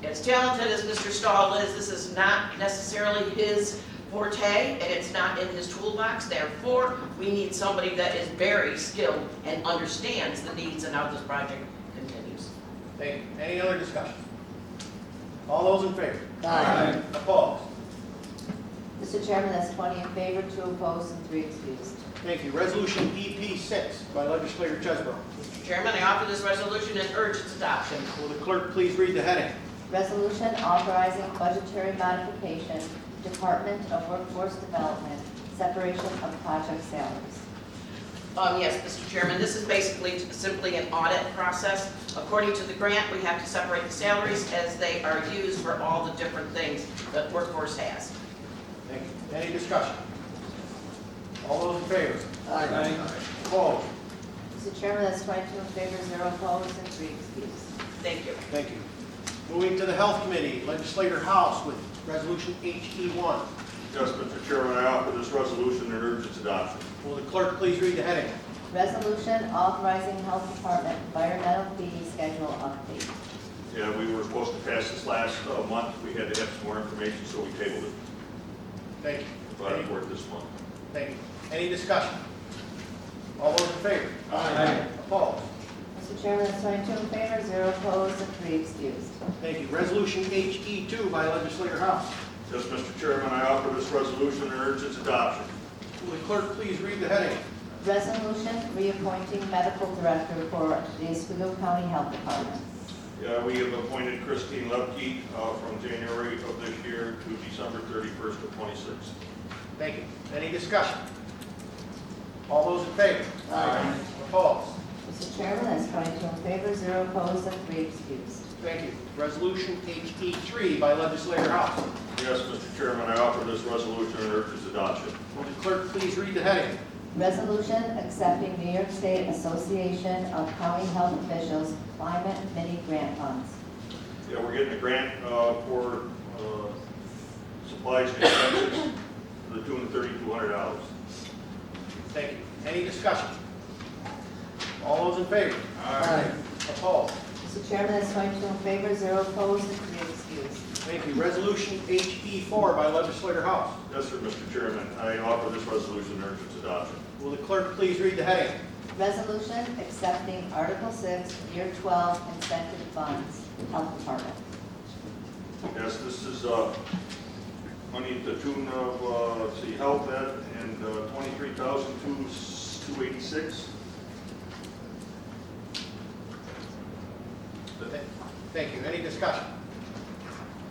[SPEAKER 14] As talented as Mr. Stahl is, this is not necessarily his forte, and it's not in his toolbox. Therefore, we need somebody that is very skilled and understands the needs and how this project continues.
[SPEAKER 1] Thank you. Any other discussion? All those in favor?
[SPEAKER 2] Aye.
[SPEAKER 1] Opposed?
[SPEAKER 2] Mr. Chairman, that's 20 in favor, 2 opposed, and 3 excused.
[SPEAKER 1] Thank you. Resolution EP6 by Legislator Chesbro.
[SPEAKER 14] Mr. Chairman, I offer this resolution and urge its adoption.
[SPEAKER 1] Will the clerk please read the heading?
[SPEAKER 2] Resolution authorizing budgetary modification, Department of Workforce Development, separation of project salaries.
[SPEAKER 14] Yes, Mr. Chairman, this is basically simply an audit process. According to the grant, we have to separate the salaries as they are used for all the different things that Workforce has.
[SPEAKER 1] Thank you. Any discussion? All those in favor?
[SPEAKER 2] Aye.
[SPEAKER 1] Opposed?
[SPEAKER 2] Mr. Chairman, that's 22 in favor, 0 opposed, and 3 excused.
[SPEAKER 14] Thank you.
[SPEAKER 1] Thank you. Moving to the Health Committee, Legislator House with Resolution HE1.
[SPEAKER 16] Yes, Mr. Chairman, I offer this resolution and urge its adoption.
[SPEAKER 1] Will the clerk please read the heading?
[SPEAKER 2] Resolution authorizing Health Department environmental fee schedule update.
[SPEAKER 16] Yeah, we were supposed to pass this last month. We had to have some more information, so we tabled it.
[SPEAKER 1] Thank you.
[SPEAKER 16] Brought it forward this month.
[SPEAKER 1] Thank you. Any discussion? All those in favor?
[SPEAKER 10] Aye.
[SPEAKER 1] Opposed?
[SPEAKER 2] Mr. Chairman, that's 22 in favor, 0 opposed, and 3 excused.
[SPEAKER 1] Thank you. Resolution HE2 by legislator House.
[SPEAKER 16] Yes, Mr. Chairman, I offer this resolution and urge its adoption.
[SPEAKER 1] Will the clerk please read the heading?
[SPEAKER 2] Resolution reappointing medical director for the Oswego County Health Department.
[SPEAKER 16] We have appointed Christine Lepke from January of this year to December 31st of 26.
[SPEAKER 1] Thank you. Any discussion? All those in favor? Aye. Opposed?
[SPEAKER 2] Mr. Chairman, that's 22 in favor, 0 opposed, and 3 excused.
[SPEAKER 1] Thank you. Resolution HE3 by legislator House.
[SPEAKER 16] Yes, Mr. Chairman, I offer this resolution and urge its adoption.
[SPEAKER 1] Will the clerk please read the heading?
[SPEAKER 2] Resolution accepting New York State Association of County Health Officials Climate Mini Grant Funds.
[SPEAKER 16] We're getting a grant for supplies and expenses to the tune of $3,200.
[SPEAKER 1] Thank you. Any discussion? All those in favor? Aye. Opposed?
[SPEAKER 2] Mr. Chairman, that's 22 in favor, 0 opposed, and 3 excused.
[SPEAKER 1] Thank you. Resolution HE4 by legislator House.
[SPEAKER 16] Yes, sir, Mr. Chairman, I offer this resolution and urge its adoption.
[SPEAKER 1] Will the clerk please read the heading?
[SPEAKER 2] Resolution accepting Article 6, Year 12 Incentive Funds, Health Department.
[SPEAKER 16] Yes, this is money to the tune of, let's see, health ed and $23,286.
[SPEAKER 1] Thank you. Any discussion?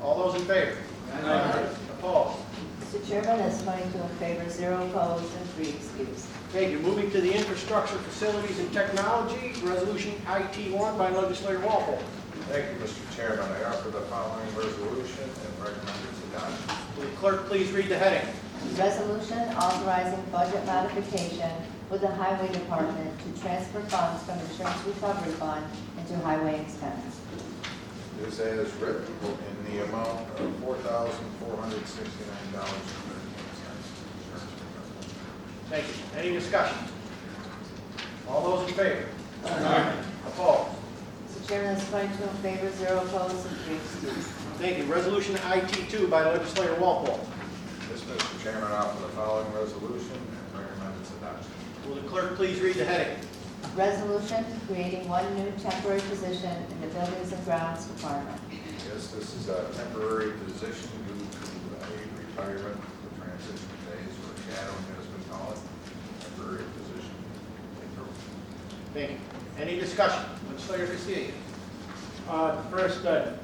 [SPEAKER 1] All those in favor?
[SPEAKER 10] Aye.
[SPEAKER 1] Opposed?
[SPEAKER 2] Mr. Chairman, that's 22 in favor, 0 opposed, and 3 excused.
[SPEAKER 1] Thank you. Moving to the infrastructure, facilities, and technology, resolution IT1 by legislator Walpole.
[SPEAKER 17] Thank you, Mr. Chairman. I offer the following resolution and recommend its adoption.
[SPEAKER 1] Will the clerk please read the heading?
[SPEAKER 2] Resolution authorizing budget modification with the Highway Department to transfer funds from Insurance Recovery Fund into highway expense.
[SPEAKER 17] This as written in the amount of $4,469.13.
[SPEAKER 1] Thank you. Any discussion? All those in favor? Aye. Opposed?
[SPEAKER 2] Mr. Chairman, that's 22 in favor, 0 opposed, and 3 excused.
[SPEAKER 1] Thank you. Resolution IT2 by legislator Walpole.
[SPEAKER 17] This, Mr. Chairman, I offer the following resolution and recommend its adoption.
[SPEAKER 1] Will the clerk please read the heading?
[SPEAKER 2] Resolution creating 1 new temporary position in the Buildings and Grounds Department.
[SPEAKER 17] Yes, this is a temporary position due to a retirement, the transition phase, or shadowing as we call it, temporary position.
[SPEAKER 1] Thank you. Any discussion? Legislator Castillo.
[SPEAKER 3] First, I'd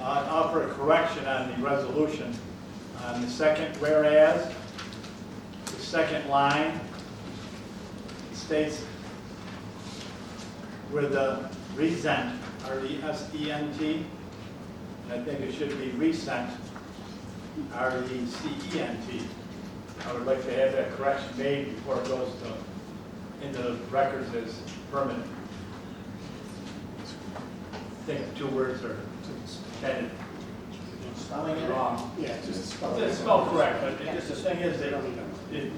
[SPEAKER 3] offer a correction on the resolution. On the second whereas, the second line states with a resent, R-E-S-E-N-T, and I think it should be resent, R-E-C-E-N-T. I would like to have that correction made before it goes into the records as permanent. I think the 2 words are kind of
[SPEAKER 1] Spelling it
[SPEAKER 3] wrong.
[SPEAKER 5] Yeah, just spell
[SPEAKER 3] It's spelled correct, but just the thing is that if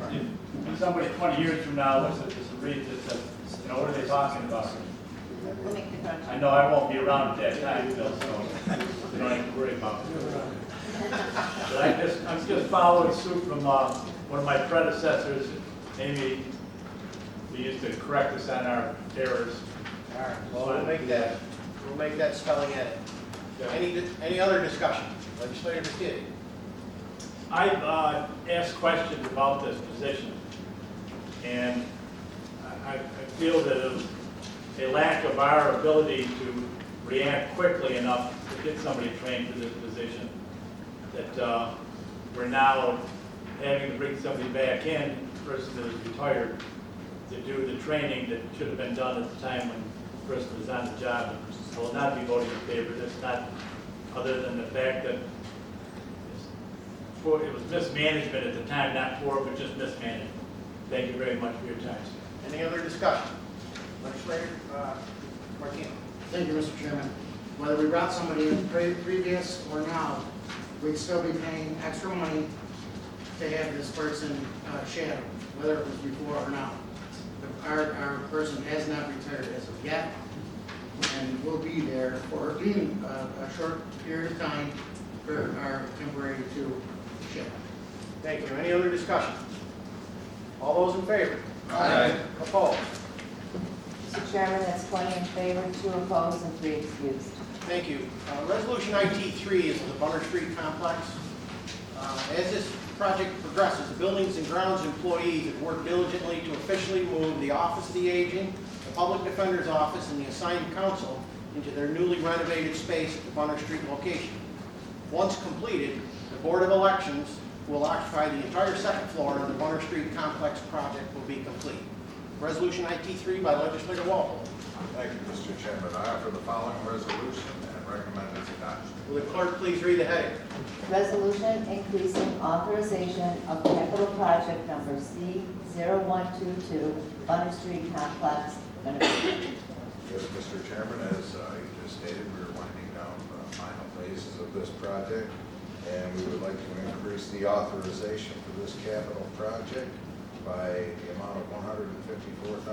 [SPEAKER 3] somebody 20 years from now looks at this and reads it, says, you know, what are they talking about?
[SPEAKER 2] We'll make the correction.
[SPEAKER 3] I know I won't be around at that time, Bill, so you don't have to worry about it. But I'm just following suit from one of my predecessors, Amy, who used to correct us on our errors.
[SPEAKER 1] All right. Well, we'll make that spelling edit. Any other discussion? Legislator Castillo.
[SPEAKER 3] I've asked questions about this position, and I feel that it was a lack of our ability to react quickly enough to get somebody trained for this position, that we're now having to bring somebody back in, the person that is retired, to do the training that should have been done at the time when the person was on the job. I will not be voting in favor of this, not other than the fact that it was mismanagement at the time, not poor, but just mismanagement. Thank you very much for your time.
[SPEAKER 1] Any other discussion? Legislator Martino.
[SPEAKER 11] Thank you, Mr. Chairman. Whether we brought somebody in previous or now, we'd still be paying extra money to have this person shadow, whether it was before or now. Our person has not retired as of yet, and will be there for a short period of time for our temporary to shadow.
[SPEAKER 1] Thank you. Any other discussion? All those in favor? Aye. Opposed?
[SPEAKER 2] Mr. Chairman, that's 20 in favor, 2 opposed, and 3 excused.
[SPEAKER 1] Thank you. Resolution IT3 is the Bunner Street Complex. As this project progresses, the Buildings and Grounds employees have worked diligently to officially move the Office of the Aging, the Public Defender's Office, and the assigned counsel into their newly renovated space at the Bunner Street location. Once completed, the Board of Elections will occupy the entire second floor, and the Bunner Street Complex project will be complete. Resolution IT3 by Legislator Walpole.
[SPEAKER 17] Thank you, Mr. Chairman. I offer the following resolution and recommend its adoption.
[SPEAKER 1] Will the clerk please read the heading?
[SPEAKER 2] Resolution increasing authorization of capital project number C0122, Bunner Street Complex, Winnebago.
[SPEAKER 17] Yes, Mr. Chairman, as you just stated, we're winding down the final phases of this project, and we would like to increase the authorization for this capital project by the amount of $154,935.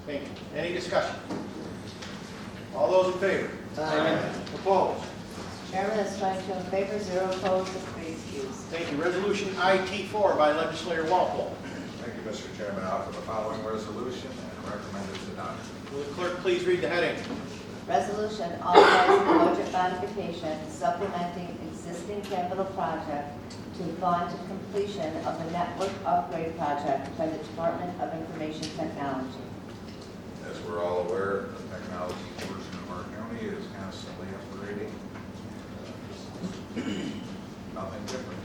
[SPEAKER 1] Thank you. Any discussion? All those in favor?
[SPEAKER 2] Aye.
[SPEAKER 1] Opposed?
[SPEAKER 2] Chairman, that's 22 in favor, 0 opposed, and 3 excused.
[SPEAKER 1] Thank you. Resolution IT4 by Legislator Walpole.
[SPEAKER 17] Thank you, Mr. Chairman. I offer the following resolution and recommend its adoption.
[SPEAKER 1] Will the clerk please read the heading?
[SPEAKER 2] Resolution authorizing budget modification supplementing existing capital project to fund completion of the network upgrade project by the Department of Information Technology.
[SPEAKER 17] As we're all aware, the technology portion of our county is constantly upgrading. Nothing different.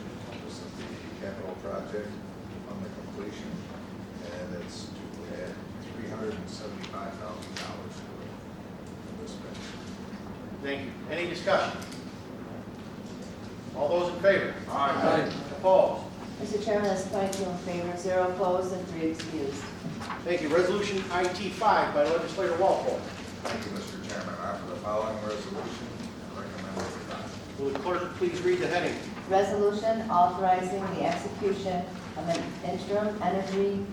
[SPEAKER 17] This is the capital project on the completion, and it's to add $375,000 to this space.
[SPEAKER 1] Thank you. Any discussion? All those in favor?
[SPEAKER 13] Aye.
[SPEAKER 1] Opposed?
[SPEAKER 2] Mr. Chairman, that's 22 in favor, 0 opposed, and 3 excused.
[SPEAKER 1] Thank you. Resolution IT5 by Legislator Walpole.
[SPEAKER 17] Thank you, Mr. Chairman. I offer the following resolution and recommend its adoption.
[SPEAKER 1] Will the clerk please read the heading?
[SPEAKER 2] Resolution authorizing the execution of an interim energy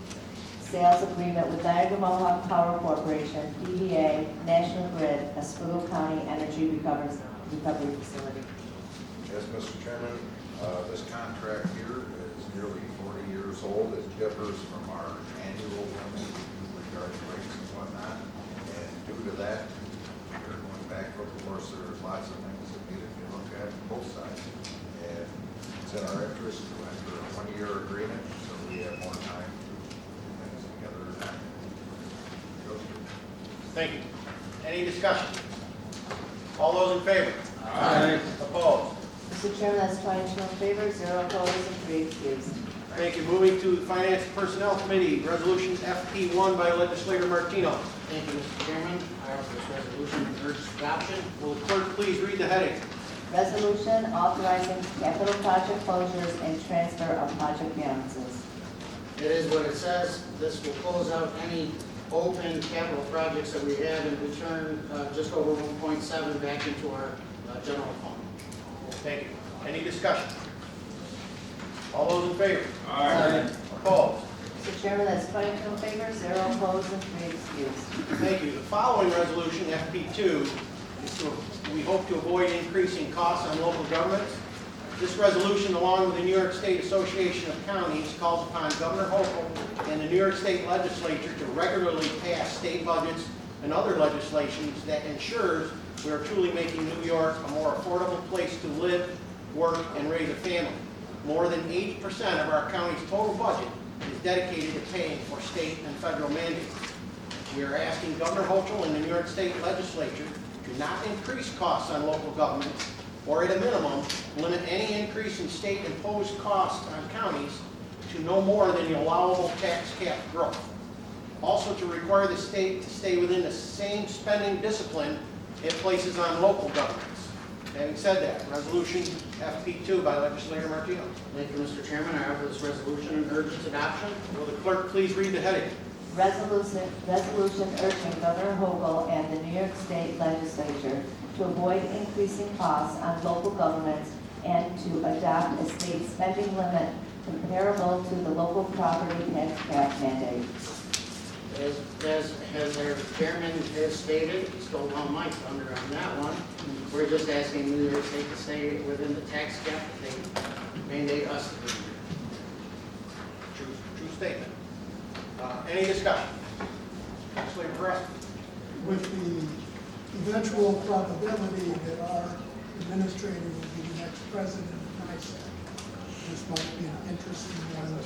[SPEAKER 2] sales agreement with Niagara Mohawk Power Corporation, DBA, National Grid, Oswego County Energy Recovery Facility.
[SPEAKER 17] Yes, Mr. Chairman, this contract here is nearly 40 years old. It differs from our annual one that we do regarding rates and whatnot. And due to that, we're going back for the course. There's lots of things that need to be looked at from both sides. And it's in our interest to enter a one-year agreement so we have more time to do things together.
[SPEAKER 1] Thank you. Any discussion? All those in favor?
[SPEAKER 13] Aye.
[SPEAKER 1] Opposed?
[SPEAKER 2] Mr. Chairman, that's 22 in favor, 0 opposed, and 3 excused.
[SPEAKER 1] Thank you. Moving to the Finance and Personnel Committee, Resolution FP1 by Legislator Martino.
[SPEAKER 11] Thank you, Mr. Chairman. I offer this resolution and urge its adoption.
[SPEAKER 1] Will the clerk please read the heading?
[SPEAKER 2] Resolution authorizing capital project closures and transfer of project balances.
[SPEAKER 11] It is what it says. This will close out any open capital projects that we have and return just over 1.7 back into our general fund.
[SPEAKER 1] Thank you. Any discussion? All those in favor?
[SPEAKER 13] Aye.
[SPEAKER 1] Opposed?
[SPEAKER 2] Mr. Chairman, that's 22 in favor, 0 opposed, and 3 excused.
[SPEAKER 1] Thank you. The following resolution, FP2, is we hope to avoid increasing costs on local governments. This resolution, along with the New York State Association of Counties, calls upon Governor Hochul and the New York State Legislature to regularly pass state budgets and other legislations that ensures we are truly making New York a more affordable place to live, work, and raise a family. More than 80% of our county's total budget is dedicated to paying for state and federal mandates. We are asking Governor Hochul and the New York State Legislature to not increase costs on local governments, or at a minimum, limit any increase in state-imposed costs on counties to no more than the allowable tax cap growth. Also, to require the state to stay within the same spending discipline it places on local governments. Having said that, Resolution FP2 by Legislator Martino.
[SPEAKER 11] Thank you, Mr. Chairman. I offer this resolution and urge its adoption.
[SPEAKER 1] Will the clerk please read the heading?
[SPEAKER 2] Resolution urging Governor Hochul and the New York State Legislature to avoid increasing costs on local governments and to adopt a state spending limit comparable to the local property tax cap mandate.
[SPEAKER 11] As our chairman has stated, stole all my thunder on that one. We're just asking New York State to stay within the tax cap that they mandate us to be.
[SPEAKER 1] statement. Any discussion? Legislator Perez?
[SPEAKER 5] With the eventual probability that our administrator will be the next president of NICEAG, this might be an interesting one to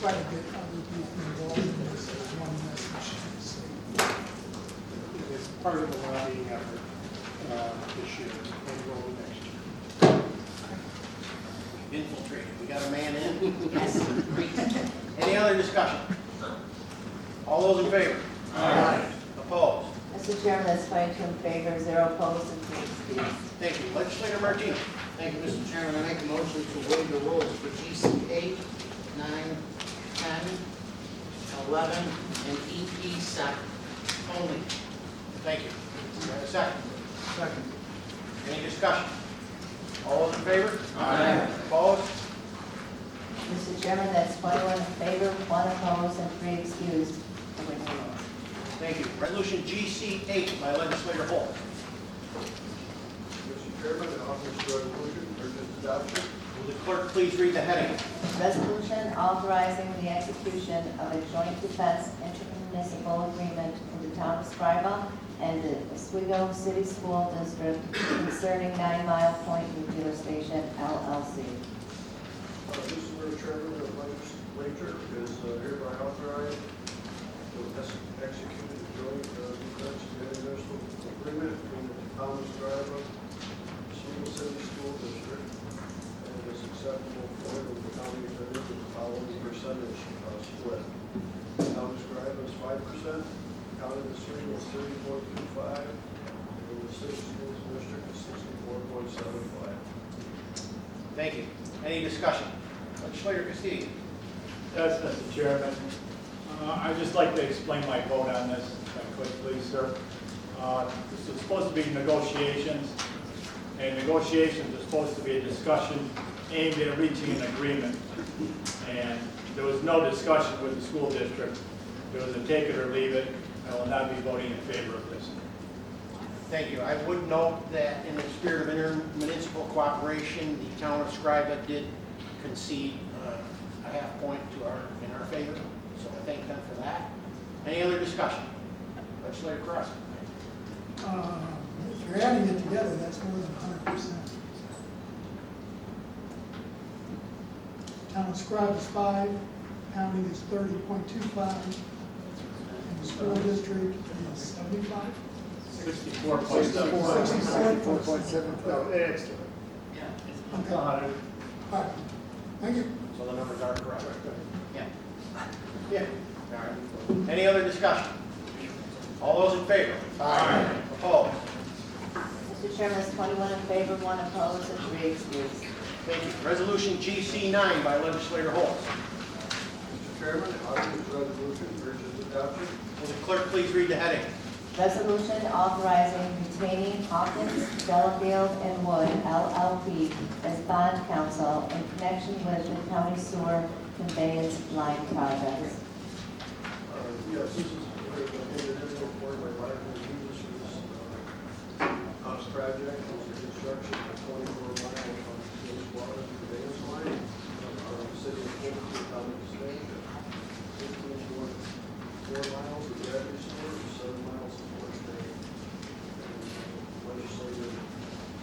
[SPEAKER 5] try to get other people involved in this as one message to the state.
[SPEAKER 1] It's part of the lobbying effort this year and will next year. Infiltrated, we got a man in.
[SPEAKER 14] Yes.
[SPEAKER 1] Any other discussion? All those in favor? Aye. Opposed?
[SPEAKER 2] Mr. Chairman, that's 22 in favor, 0 opposed, and 3 excused.
[SPEAKER 1] Thank you. Legislator Martinez.
[SPEAKER 11] Thank you, Mr. Chairman. I make a motion to waive the rules for GC 8, 9, 10, 11, and EP 7 only.
[SPEAKER 1] Thank you. Do I have a second?
[SPEAKER 13] Second.
[SPEAKER 1] Any discussion? All those in favor?
[SPEAKER 4] Aye.
[SPEAKER 1] Opposed?
[SPEAKER 2] Mr. Chairman, that's 21 in favor, 1 opposed, and 3 excused. for waiving the rules.
[SPEAKER 1] Thank you. Resolution GC 8 by Legislator Holt.
[SPEAKER 9] Mr. Chairman, I offer this resolution for its adoption.
[SPEAKER 1] Will the clerk please read the heading?
[SPEAKER 2] Resolution authorizing the execution of a joint defense intermunicipal agreement with the town of Scriba and the Oswego City School District concerning 9 Mile Point Nuclear Station LLC.
[SPEAKER 9] This is where the chairman of the legislature is hereby authorized to execute a joint defense intermunicipal agreement between the town of Scriba, Oswego City School District, and it is acceptable for the county attorney with the following percentage split. The town of Scriba is 5%, the county of Oswego is 30.25, and the city school district is 64.75.
[SPEAKER 1] Thank you. Any discussion? Legislator Castillo.
[SPEAKER 3] Yes, Mr. Chairman. I'd just like to explain my vote on this, if I could, please, sir. This is supposed to be negotiations, and negotiations are supposed to be a discussion aimed at reaching an agreement. And there was no discussion with the school district. There was a take it or leave it. I will not be voting in favor of this.
[SPEAKER 1] Thank you. I would note that in the spirit of intermunicipal cooperation, the town of Scriba did concede a half point in our favor, so I thank them for that. Any other discussion? Legislator Cross.
[SPEAKER 5] If you're adding it together, that's more than 100%. Town of Scribe is 5, county is 30.25, and the school district is 75.
[SPEAKER 3] 64.7.
[SPEAKER 5] No,
[SPEAKER 3] it's
[SPEAKER 5] Okay. All right, thank you.
[SPEAKER 1] So the numbers are correct. Yeah. Yeah. All right. Any other discussion? All those in favor? Aye. Opposed?
[SPEAKER 2] Mr. Chairman, that's 21 in favor, 1 opposed, and 3 excused.
[SPEAKER 1] Thank you. Resolution GC 9 by Legislator Holt.
[SPEAKER 9] Mr. Chairman, I offer this resolution for its adoption.
[SPEAKER 1] Will the clerk please read the heading?
[SPEAKER 2] Resolution authorizing retaining Hawkins, Delafield, and Wood LLP as bond counsel in connection with the county sewer conveyance line projects.
[SPEAKER 9] Yes, this is an individual for my wife and Jesus for this house project. It's the construction of 24 miles of this water conveyance line from the city of Fulton to the county of Oswego. 15.4 miles of gravity storage, 7 miles of water tank. Legislature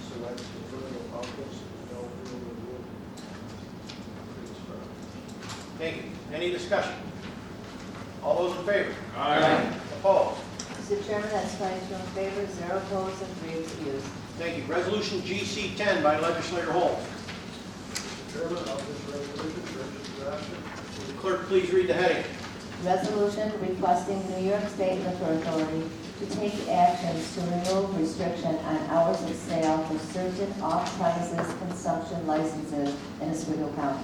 [SPEAKER 9] selects the vertical outlets of Delafield and Wood.
[SPEAKER 1] Thank you. Any discussion? All those in favor?
[SPEAKER 4] Aye.
[SPEAKER 1] Opposed?
[SPEAKER 2] Mr. Chairman, that's 22 in favor, 0 opposed, and 3 excused.
[SPEAKER 1] Thank you. Resolution GC 10 by Legislator Holt.
[SPEAKER 9] Mr. Chairman, I'll this resolution for its adoption.
[SPEAKER 1] Will the clerk please read the heading?
[SPEAKER 2] Resolution requesting New York State Liquor Authority to take actions to remove restriction on hours of sale for certain off-premises consumption licenses in Oswego County.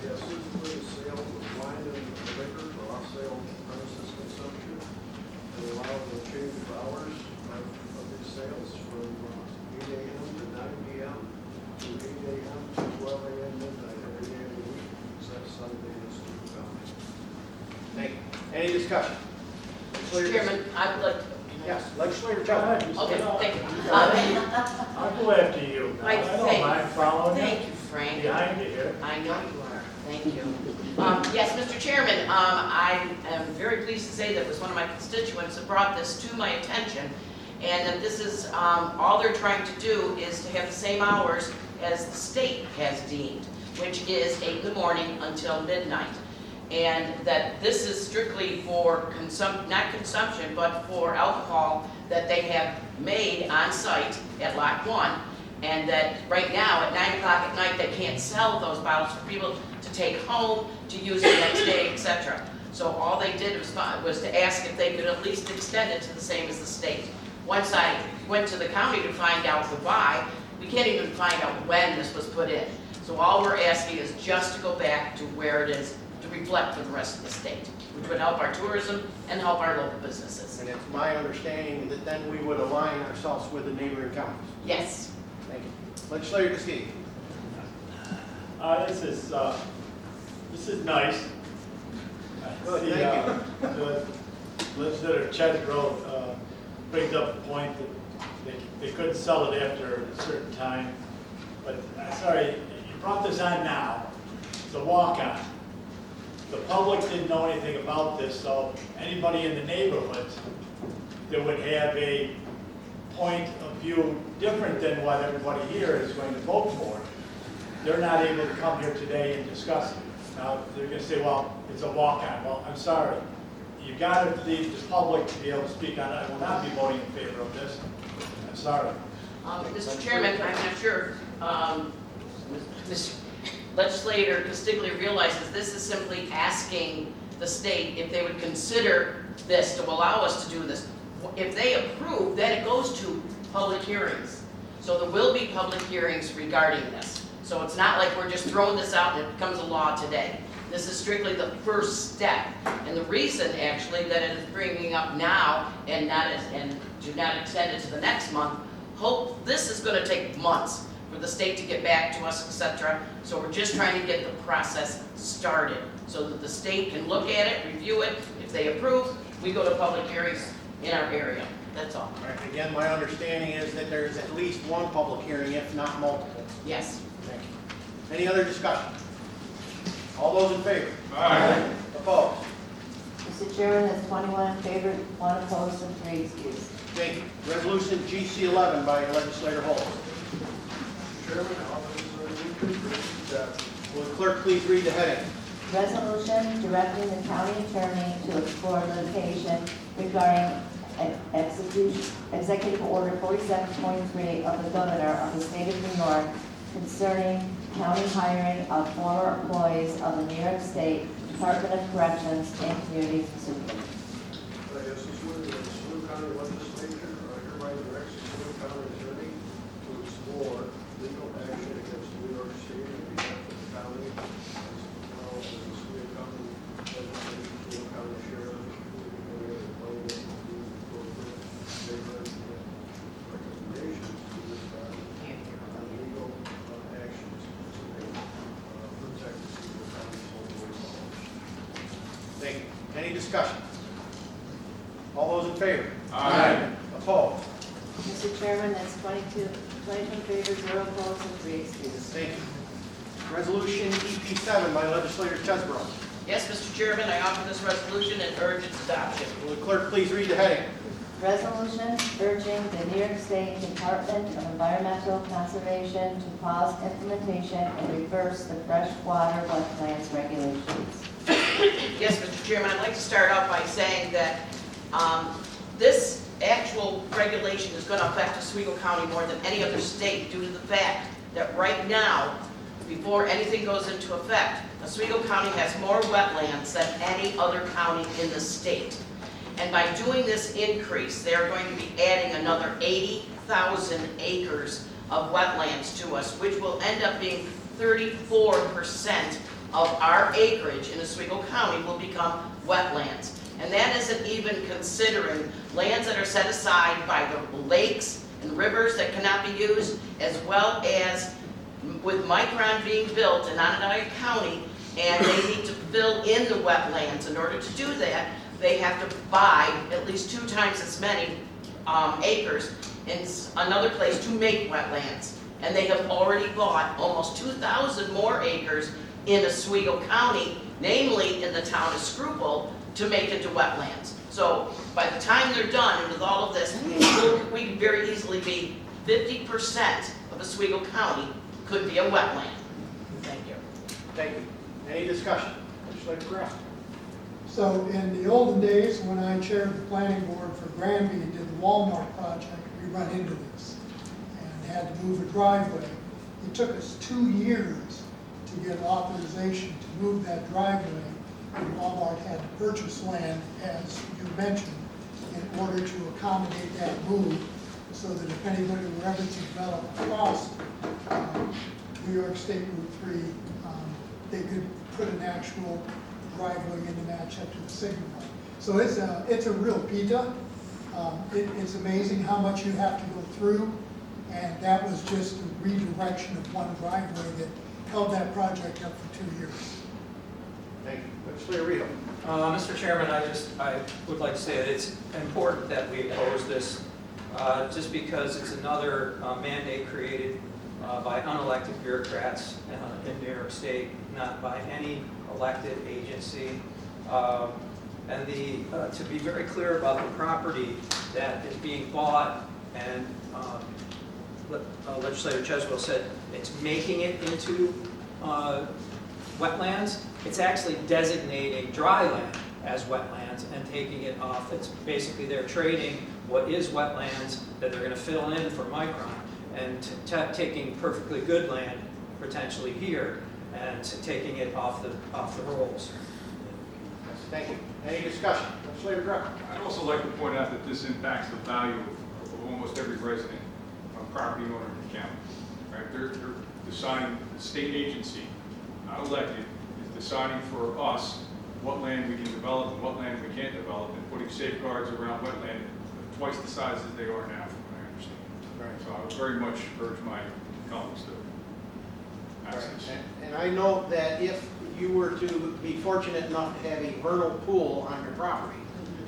[SPEAKER 9] Yes, this is for the sale of wine and liquor for off-sale premises consumption, and allow the change of hours of these sales from 8 a.m. to 9 p.m. to 8 a.m. to 12 a.m. midnight every day of the week, except Sunday in Oswego County.
[SPEAKER 1] Thank you. Any discussion?
[SPEAKER 14] Mr. Chairman, I would like to.
[SPEAKER 1] Yes, Legislator Chapman.
[SPEAKER 14] Okay, thank you.
[SPEAKER 3] I'll go after you.
[SPEAKER 14] Like,
[SPEAKER 3] I don't mind following you.
[SPEAKER 14] Thank you, Frank.
[SPEAKER 3] Behind you here.
[SPEAKER 14] I know you are. Thank you. Yes, Mr. Chairman, I am very pleased to say that it was one of my constituents that brought this to my attention, and that this is, all they're trying to do is to have the same hours as the state has deemed, which is 8 in the morning until midnight. And that this is strictly for not consumption, but for alcohol that they have made on site at Lot 1. And that right now, at 9 o'clock at night, they can't sell those bottles for people to take home, to use the next day, etc. So all they did was to ask if they could at least extend it to the same as the state. Once I went to the county to find out the why, we can't even find out when this was put in. So all we're asking is just to go back to where it is, to reflect for the rest of the state, which would help our tourism and help our local businesses.
[SPEAKER 1] And it's my understanding that then we would align ourselves with the neighboring counties.
[SPEAKER 14] Yes.
[SPEAKER 1] Thank you. Legislator Castillo.
[SPEAKER 3] This is nice.
[SPEAKER 1] Good,
[SPEAKER 3] See,
[SPEAKER 1] thank
[SPEAKER 3] Legislator Chesbro brings up the point that they couldn't sell it after a certain time. But sorry, you brought this on now. It's a walk-on. The public didn't know anything about this, so anybody in the neighborhood that would have a point of view different than what everybody here is going to vote for, they're not able to come here today and discuss it. Now, they're going to say, well, it's a walk-on. Well, I'm sorry. You've got to leave the public to be able to speak on it. I will not be voting in favor of this. I'm sorry.
[SPEAKER 14] Mr. Chairman, I'm not sure Mr. Legislator Castiglia realizes this is simply asking the state if they would consider this to allow us to do this. If they approve, then it goes to public hearings. So there will be public hearings regarding this. So it's not like we're just throwing this out and it becomes a law today. This is strictly the first step. And the reason actually that it is bringing up now and do not extend it to the next month, this is going to take months for the state to get back to us, etc. So we're just trying to get the process started so that the state can look at it, review it. If they approve, we go to public hearings in our area. That's all.
[SPEAKER 1] All right, again, my understanding is that there's at least one public hearing, if not multiple.
[SPEAKER 14] Yes.
[SPEAKER 1] Thank you. Any other discussion? All those in favor?
[SPEAKER 12] Aye.
[SPEAKER 1] Opposed?
[SPEAKER 2] Mr. Chairman, that's 21 in favor, 1 opposed, and 3 excused.
[SPEAKER 1] Thank you. Resolution GC11 by Legislator Holt.
[SPEAKER 9] Chairman, I'll offer this resolution for adoption.
[SPEAKER 1] Will the clerk please read the heading?
[SPEAKER 2] Resolution directing the county attorney to explore litigation regarding Executive Order 4723 of the Governor of the State of New York concerning county hiring of former employees of the New York State Department of Corrections and Community Facilities.
[SPEAKER 9] Yes, this would be the Oswego County Legislature hereby directs the Oswego County Attorney to explore legal action against New York State on behalf of the county, as well as the Oswego County Legislature, Oswego County Sheriff, Oswego County appropriate statements and recommendations to this body on legal actions to protect the Oswego County soldiers.
[SPEAKER 1] Thank you. Any discussion? All those in favor?
[SPEAKER 12] Aye.
[SPEAKER 1] Opposed?
[SPEAKER 2] Mr. Chairman, that's 22 in favor, 0 opposed, and 3 excused.
[SPEAKER 1] Thank you. Resolution EP7 by Legislator Chesbro.
[SPEAKER 14] Yes, Mr. Chairman, I offer this resolution and urge its adoption.
[SPEAKER 1] Will the clerk please read the heading?
[SPEAKER 2] Resolution urging the New York State Department of Environmental Conservation to pause implementation and reverse the freshwater wetlands regulations.
[SPEAKER 14] Yes, Mr. Chairman, I'd like to start out by saying that this actual regulation is going to affect Oswego County more than any other state due to the fact that right now, before anything goes into effect, Oswego County has more wetlands than any other county in the state. And by doing this increase, they're going to be adding another 80,000 acres of wetlands to us, which will end up being 34% of our acreage in Oswego County will become wetlands. And that isn't even considering lands that are set aside by the lakes and rivers that cannot be used, as well as with Micron being built in Onondaga County, and they need to fill in the wetlands. In order to do that, they have to buy at least 2 times as many acres in another place to make wetlands. And they have already bought almost 2,000 more acres in Oswego County, namely in the town of Schuylkill, to make it to wetlands. So by the time they're done and with all of this, we could very easily be 50% of Oswego County could be a wetland. Thank you.
[SPEAKER 1] Thank you. Any discussion? Legislator Graff.
[SPEAKER 5] So in the olden days, when I chaired the planning board for Granby and did the Walmart project, we run into this and had to move a driveway. It took us 2 years to get authorization to move that driveway. And Walmart had to purchase land, as you mentioned, in order to accommodate that move, so that if anybody were ever to develop across New York State Route 3, they could put an actual driveway in to match up to the signal line. So it's a real pita. It's amazing how much you have to go through, and that was just a redirection of one driveway that held that project up for 2 years.
[SPEAKER 1] Thank you. Legislator Rito.
[SPEAKER 10] Mr. Chairman, I would like to say that it's important that we oppose this, just because it's another mandate created by unelected bureaucrats in New York State, not by any elected agency. And to be very clear about the property that is being bought, and Legislator Cheswell said it's making it into wetlands. It's actually designating dry land as wetlands and taking it off. It's basically they're trading what is wetlands that they're going to fill in for Micron and taking perfectly good land potentially here and taking it off the rolls.
[SPEAKER 1] Thank you. Any discussion? Legislator Greco.
[SPEAKER 12] I'd also like to point out that this impacts the value of almost every resident, property owner in the county. Right? They're deciding, the state agency, not elected, is deciding for us what land we can develop and what land we can't develop, and putting safeguards around wetland twice the size as they are now, from what I understand.
[SPEAKER 1] Right.
[SPEAKER 12] So I would very much urge my colleagues to pass this.
[SPEAKER 1] And I know that if you were to be fortunate enough to have a vernal pool on your property,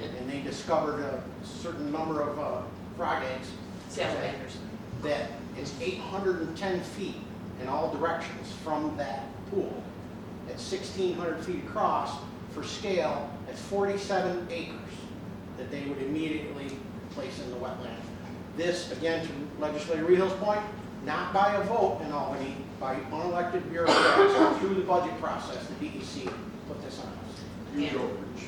[SPEAKER 1] and they discovered a certain number of frog eggs,
[SPEAKER 14] Salamanders.
[SPEAKER 1] that it's 810 feet in all directions from that pool. At 1,600 feet across, for scale, that's 47 acres that they would immediately place in the wetland. This, again, to Legislator Rehill's point, not by a vote in Albany, by unelected bureaucrats through the budget process, the DEC put this on us.
[SPEAKER 12] Huge overreach.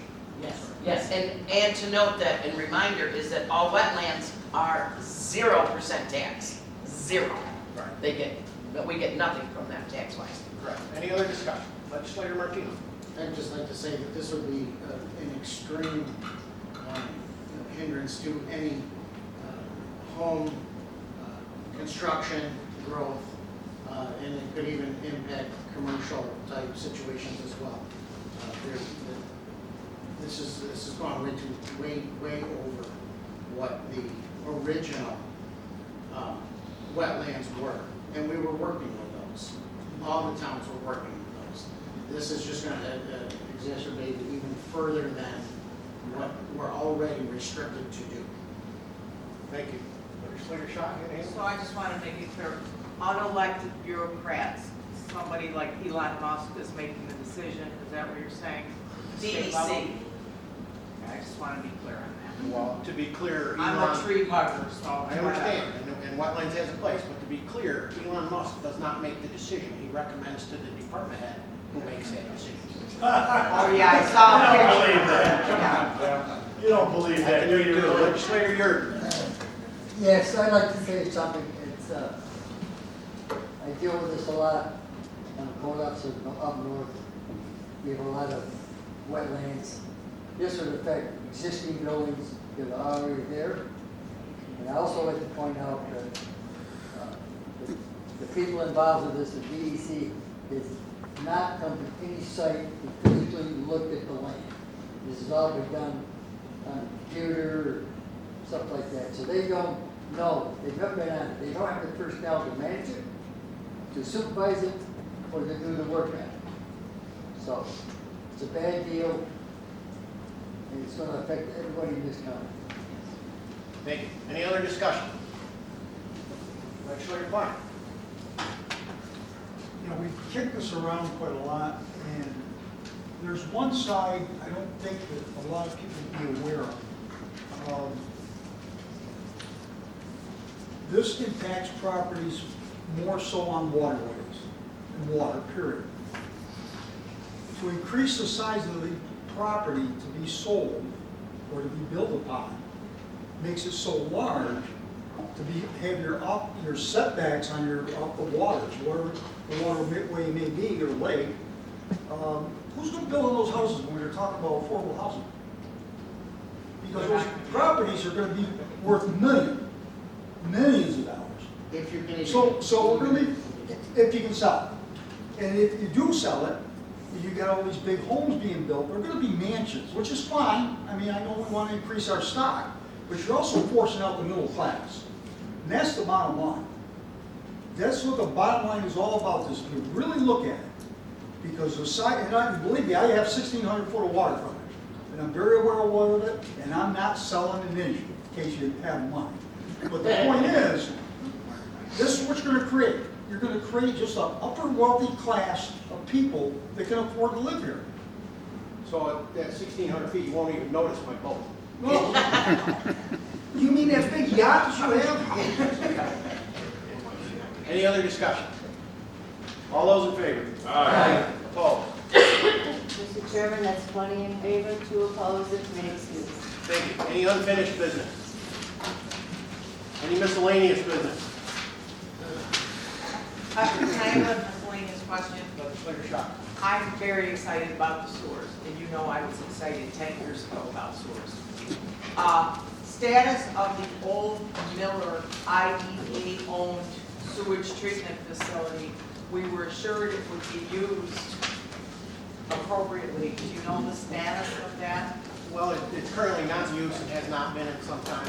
[SPEAKER 14] Yes, and to note that, and reminder, is that all wetlands are 0% tax. Zero.
[SPEAKER 1] Right.
[SPEAKER 14] We get nothing from them tax-wise.
[SPEAKER 1] Correct. Any other discussion? Legislator Martino.
[SPEAKER 11] I'd just like to say that this would be an extreme hindrance to any home construction growth, and it could even impact commercial type situations as well. This is going way over what the original wetlands were, and we were working with those. All the towns were working with those. This is just going to exacerbate it even further than what we're already restricted to do.
[SPEAKER 1] Thank you. Legislator Shaw, you have anything?
[SPEAKER 15] So I just want to make it clear, unelected bureaucrats, somebody like Elon Musk is making the decision, is that what you're saying? State level?
[SPEAKER 14] DEC.
[SPEAKER 15] I just want to be clear on that.
[SPEAKER 1] Well, to be clear,
[SPEAKER 15] I'm
[SPEAKER 1] Elon,
[SPEAKER 15] a tree hugger, so.
[SPEAKER 1] I understand, and wetlands has a place, but to be clear, Elon Musk does not make the decision. He recommends to the department head who makes that decision.
[SPEAKER 15] Oh, yeah, I saw
[SPEAKER 3] I
[SPEAKER 15] a
[SPEAKER 3] don't
[SPEAKER 15] picture.
[SPEAKER 3] believe that. You don't believe
[SPEAKER 1] I
[SPEAKER 3] that,
[SPEAKER 1] know
[SPEAKER 3] do
[SPEAKER 1] you
[SPEAKER 3] you?
[SPEAKER 1] do. Legislator Yurden.
[SPEAKER 18] Yes, I'd like to say something. It's, I deal with this a lot on the corners up north. We have a lot of wetlands. This would affect existing buildings that are already there. And I also like to point out that the people involved with this, the DEC, is not come to any site to physically look at the land. This has all been done on a computer or stuff like that. So they don't know. They've never been on it. They don't have the personnel to manage it, to supervise it, or to do the work on it. So it's a bad deal, and it's going to affect everybody in this county.
[SPEAKER 1] Thank you. Any other discussion? Legislator Klein.
[SPEAKER 3] we've kicked this around quite a lot, and there's one side I don't think that a lot of people would be aware of. This impacts properties more so on waterways and water, period. To increase the size of the property to be sold or to be built upon makes it so large to have your setbacks on your off the waters, whatever the waterway may be, or lake. Who's going to build on those houses when we're talking about affordable housing? Because those properties are going to be worth millions of dollars.
[SPEAKER 11] If you can.
[SPEAKER 3] So we're going to be, if you can sell it. And if you do sell it, you got all these big homes being built, they're going to be mansions, which is fine. I mean, I know we want to increase our stock, but you're also forcing out the middle class. And that's the bottom line. That's what the bottom line is all about, this. If you really look at it. Because the site, and believe me, I have 1,600 foot of water frontage. And I'm very aware of it, and I'm not selling an issue, in case you have money. But the point is, this is what you're going to create. You're going to create just an upper wealthy class of people that can afford to live here.
[SPEAKER 1] So at 1,600 feet, you won't even notice my boat.
[SPEAKER 3] Well, you mean that big yacht that you have?
[SPEAKER 1] Any other discussion? All those in favor?
[SPEAKER 12] Aye.
[SPEAKER 1] Opposed?
[SPEAKER 2] Mr. Chairman, that's 20 in favor, 2 opposed, and 3 excused.
[SPEAKER 1] Thank you. Any unfinished business? Any miscellaneous business?
[SPEAKER 15] Can I have a miscellaneous question?
[SPEAKER 1] Legislator Shaw.
[SPEAKER 15] I'm very excited about the sewers, and you know I was excited 10 years ago about sewers. Status of the old Miller IEP-owned sewage treatment facility, we were assured it would be used appropriately. Do you know the status of that?
[SPEAKER 1] Well, it's currently not in use and has not been in some time.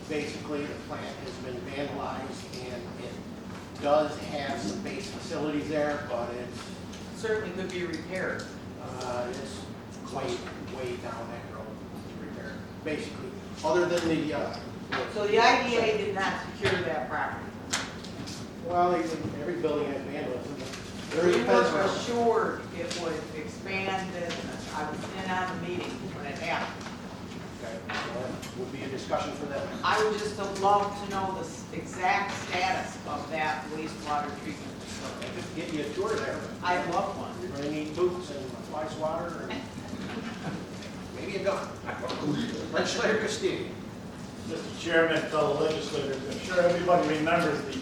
[SPEAKER 1] Basically, the plant has been vandalized and it does have some base facilities there, but it's
[SPEAKER 15] Certainly could be repaired.
[SPEAKER 1] it's quite way down that road to repair. Basically, other than the
[SPEAKER 15] So the IDA did not secure that property.
[SPEAKER 1] well, every building has vandalism. There
[SPEAKER 15] We
[SPEAKER 1] is a fence
[SPEAKER 15] were
[SPEAKER 1] around.
[SPEAKER 15] assured it would expand business. I was in on the meeting when it happened.
[SPEAKER 1] Okay, well, that would be a discussion for them.
[SPEAKER 15] I would just have loved to know the exact status of that wastewater treatment
[SPEAKER 1] I
[SPEAKER 15] facility.
[SPEAKER 1] could get you a tour there.
[SPEAKER 15] I'd love one.
[SPEAKER 1] You're going to need boots and ice water and maybe a gun. Legislator Castillo.
[SPEAKER 3] Mr. Chairman, fellow legislators, I'm sure everybody remembers the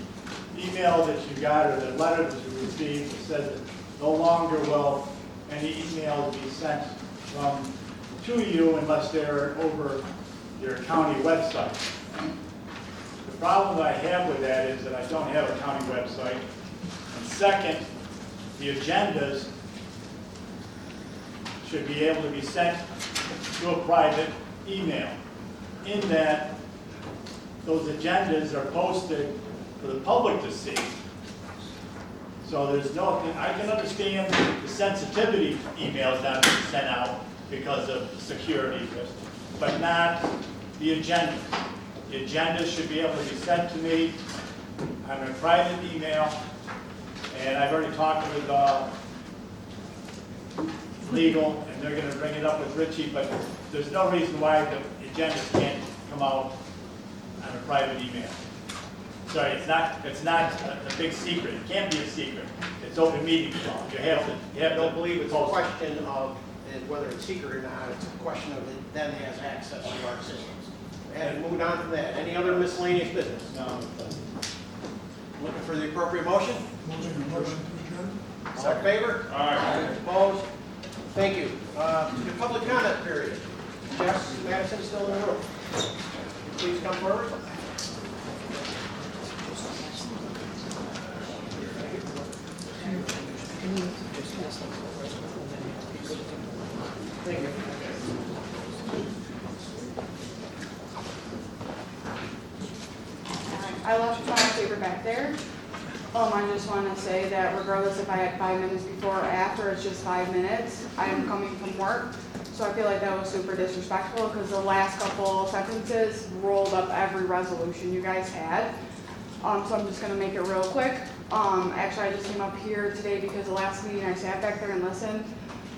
[SPEAKER 3] email that you got or the letter that you received that said that no longer will any emails be sent to you unless they're over your county website. The problem that I have with that is that I don't have a county website. And second, the agendas should be able to be sent to a private email. In that, those agendas are posted for the public to see. So there's no, I can understand the sensitivity of emails not being sent out because of security, but not the agenda. The agenda should be able to be sent to me on a private email, and I've already talked with legal, and they're going to bring it up with Richie, but there's no reason why the agendas can't come out on a private email. Sorry, it's not a big secret. It can't be a secret. It's open meeting law.
[SPEAKER 1] I don't believe it's a question of whether it's secret or not. It's a question of it then has access to our systems. And moving on from that, any other miscellaneous business?
[SPEAKER 3] No.
[SPEAKER 1] Looking for the appropriate motion?
[SPEAKER 5] Motion to adjourn.
[SPEAKER 1] All in favor?
[SPEAKER 12] Aye.
[SPEAKER 1] Opposed? Thank you. The public comment period. Jeff Madison is still in the room. Please come forward. Thank you.
[SPEAKER 8] I left my paper back there. I just want to say that regardless if I had 5 minutes before or after, it's just 5 minutes. I am coming from work, so I feel like that was super disrespectful because the last couple sentences rolled up every resolution you guys had. So I'm just gonna make it real quick. Actually, I just came up here today because the last meeting I sat back there and listened.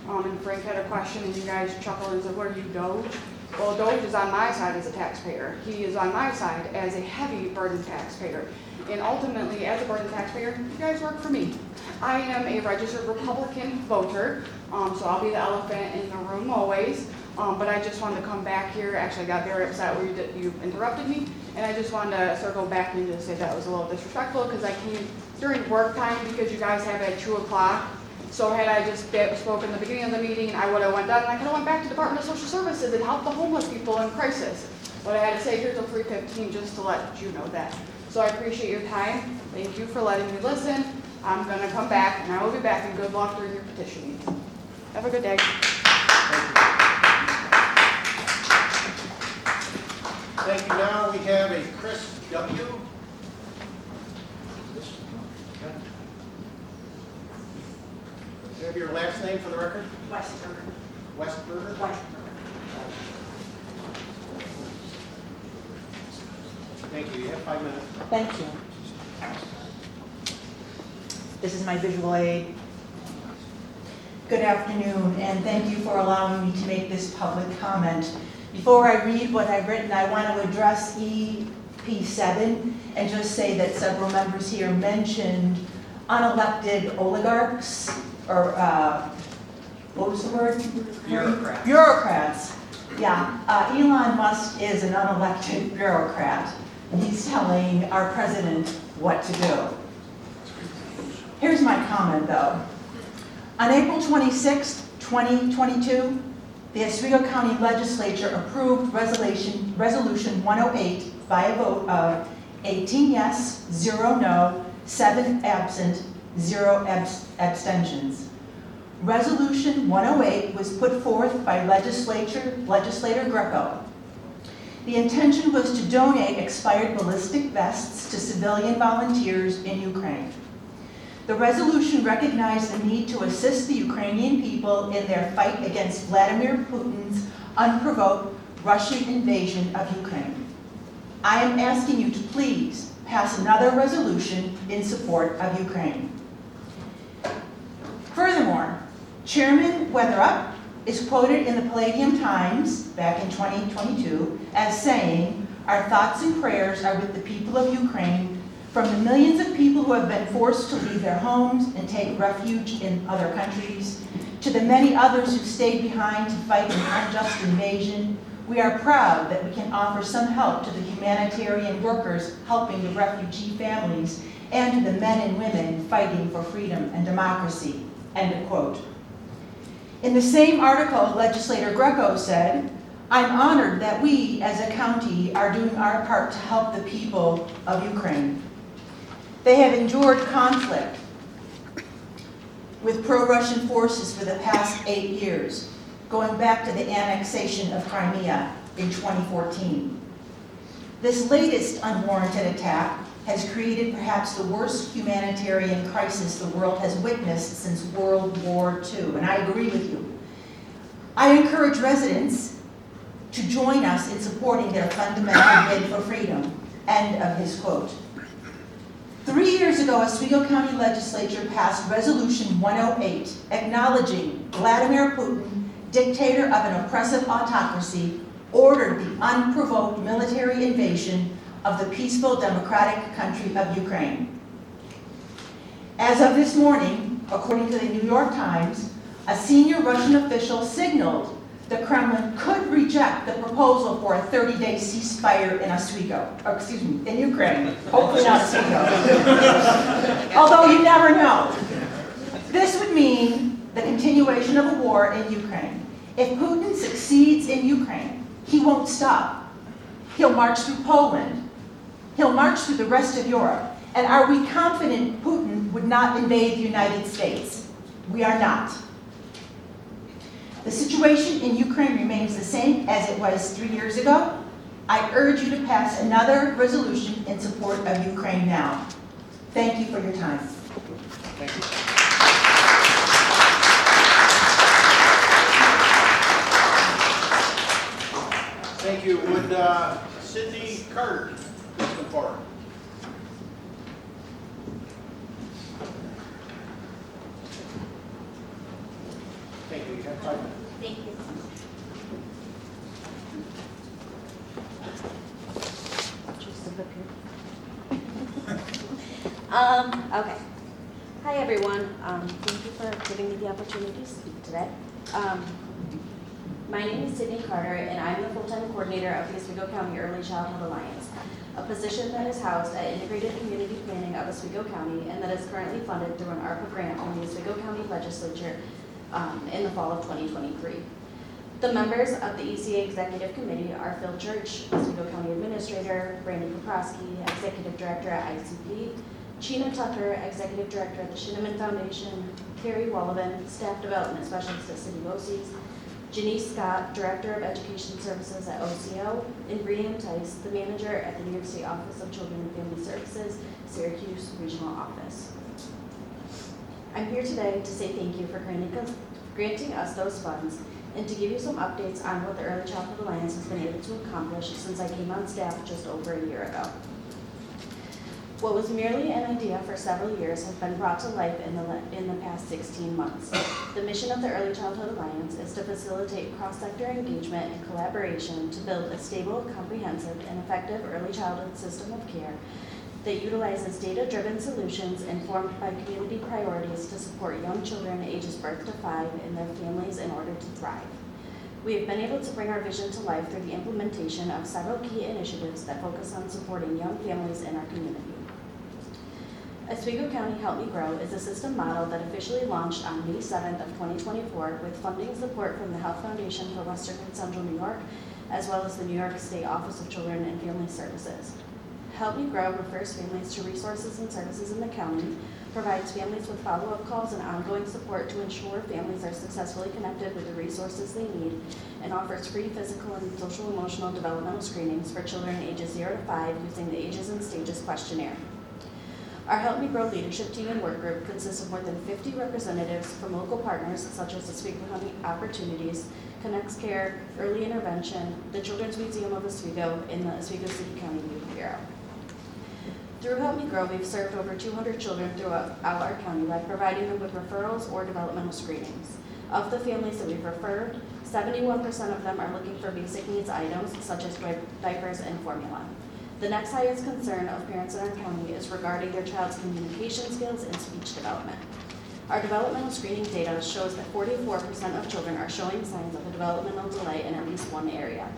[SPEAKER 8] And Frank had a question and you guys chuckled and said, what are you, Doge? Well, Doge is on my side as a taxpayer. He is on my side as a heavy burden taxpayer. And ultimately, as a burden taxpayer, you guys work for me. I am a registered Republican voter, so I'll be the elephant in the room always. But I just wanted to come back here. Actually, I got very upset where you interrupted me. And I just wanted to circle back and just say that was a little disrespectful because I came during work time because you guys have at 2 o'clock. So had I just spoken in the beginning of the meeting, I would have went down and I could have went back to Department of Social Services and helped the homeless people in crisis. But I had to say, here's a 3:15 just to let you know that. So I appreciate your time. Thank you for letting me listen. I'm going to come back and I will be back, and good luck during your petitioning. Have a good day.
[SPEAKER 1] Thank you. Now we have a Chris W. Do you have your last name for the record?
[SPEAKER 15] Westburger.
[SPEAKER 1] Westburger?
[SPEAKER 15] Westburger.
[SPEAKER 1] Thank you. You have 5 minutes.
[SPEAKER 19] Thank you. This is my visual aid. Good afternoon, and thank you for allowing me to make this public comment. Before I read what I've written, I want to address EP7 and just say that several members here mentioned unelected oligarchs, or what was the word?
[SPEAKER 10] Bureaucrats.
[SPEAKER 19] Bureaucrats. Yeah, Elon Musk is an unelected bureaucrat. He's telling our president what to do. Here's my comment, though. On April 26, 2022, the Oswego County Legislature approved Resolution 108 by a vote of 18 yes, 0 no, 7 absent, 0 abstentions. Resolution 108 was put forth by Legislator Greco. The intention was to donate expired ballistic vests to civilian volunteers in Ukraine. The resolution recognized the need to assist the Ukrainian people in their fight against Vladimir Putin's unprovoked Russian invasion of Ukraine. I am asking you to please pass another resolution in support of Ukraine. Furthermore, Chairman Weatherup is quoted in the Palladium Times back in 2022 as saying, "Our thoughts and prayers are with the people of Ukraine, from the millions of people who have been forced to leave their homes and take refuge in other countries, to the many others who stayed behind to fight an unjust invasion. We are proud that we can offer some help to the humanitarian workers helping the refugee families and to the men and women fighting for freedom and democracy." End of quote. In the same article, Legislator Greco said, "I'm honored that we as a county are doing our part to help the people of Ukraine. They have endured conflict with pro-Russian forces for the past 8 years, going back to the annexation of Crimea in 2014. This latest unwarranted attack has created perhaps the worst humanitarian crisis the world has witnessed since World War II, and I agree with you. I encourage residents to join us in supporting their fundamental bid for freedom." End of his quote. 3 years ago, Oswego County Legislature passed Resolution 108, acknowledging Vladimir Putin, dictator of an oppressive autocracy, ordered the unprovoked military invasion of the peaceful democratic country of Ukraine. As of this morning, according to the New York Times, a senior Russian official signaled the Kremlin could reject the proposal for a 30-day ceasefire in in Ukraine. Hopefully not Oswego. Although you never know. This would mean the continuation of a war in Ukraine. If Putin succeeds in Ukraine, he won't stop. He'll march through Poland. He'll march through the rest of Europe. And are we confident Putin would not invade the United States? We are not. The situation in Ukraine remains the same as it was 3 years ago. I urge you to pass another resolution in support of Ukraine now. Thank you for your time.
[SPEAKER 1] Thank you. Thank you. Would Sydney Carter please come forward?
[SPEAKER 2] Thank you.
[SPEAKER 20] Okay. Hi, everyone. Thank you for giving me the opportunity to speak today. My name is Sydney Carter, and I'm the full-time coordinator of the Oswego County Early Childhood Alliance, a position that is housed at Integrated Community Planning of Oswego County and that is currently funded through an ARPA grant from the Oswego County Legislature in the fall of 2023. The members of the ECA Executive Committee are Phil Church, Oswego County Administrator, Brandon Koprowski, Executive Director at ICP, Sheena Tucker, Executive Director at the Shinneman Foundation, Carrie Wallivan, Staff Development Specialist at City BOCES, Janice Scott, Director of Education Services at OCO, and Brianne Tice, the Manager at the New York State Office of Children and Family Services, Syracuse Regional Office. I'm here today to say thank you for granting us those funds and to give you some updates on what the Early Childhood Alliance has been able to accomplish since I came on staff just over a year ago. What was merely an idea for several years has been brought to life in the past 16 months. The mission of the Early Childhood Alliance is to facilitate cross-sector engagement and collaboration to build a stable, comprehensive, and effective early childhood system of care that utilizes data-driven solutions informed by community priorities to support young children ages birth to 5 and their families in order to thrive. We have been able to bring our vision to life through the implementation of several key initiatives that focus on supporting young families in our community. Oswego County Help Me Grow is a system model that officially launched on May 7th of 2024 with funding support from the Health Foundation for Western and Central New York, as well as the New York State Office of Children and Family Services. Help Me Grow refers families to resources and services in the county, provides families with follow-up calls and ongoing support to ensure families are successfully connected with the resources they need, and offers free physical and social-emotional developmental screenings for children ages 0 to 5 using the Ages and Stages questionnaire. Our Help Me Grow leadership team and work group consists of more than 50 representatives from local partners such as Oswego County Opportunities, Connects Care, Early Intervention, the Children's Museum of Oswego, and the Oswego City County Youth Bureau. Through Help Me Grow, we've served over 200 children throughout our county by providing them with referrals or developmental screenings. Of the families that we've referred, 71% of them are looking for basic needs items such as diapers and formula. The next highest concern of parents in our county is regarding their child's communication skills and speech development. Our developmental screening data shows that 44% of children are showing signs of a developmental delay in at least one area.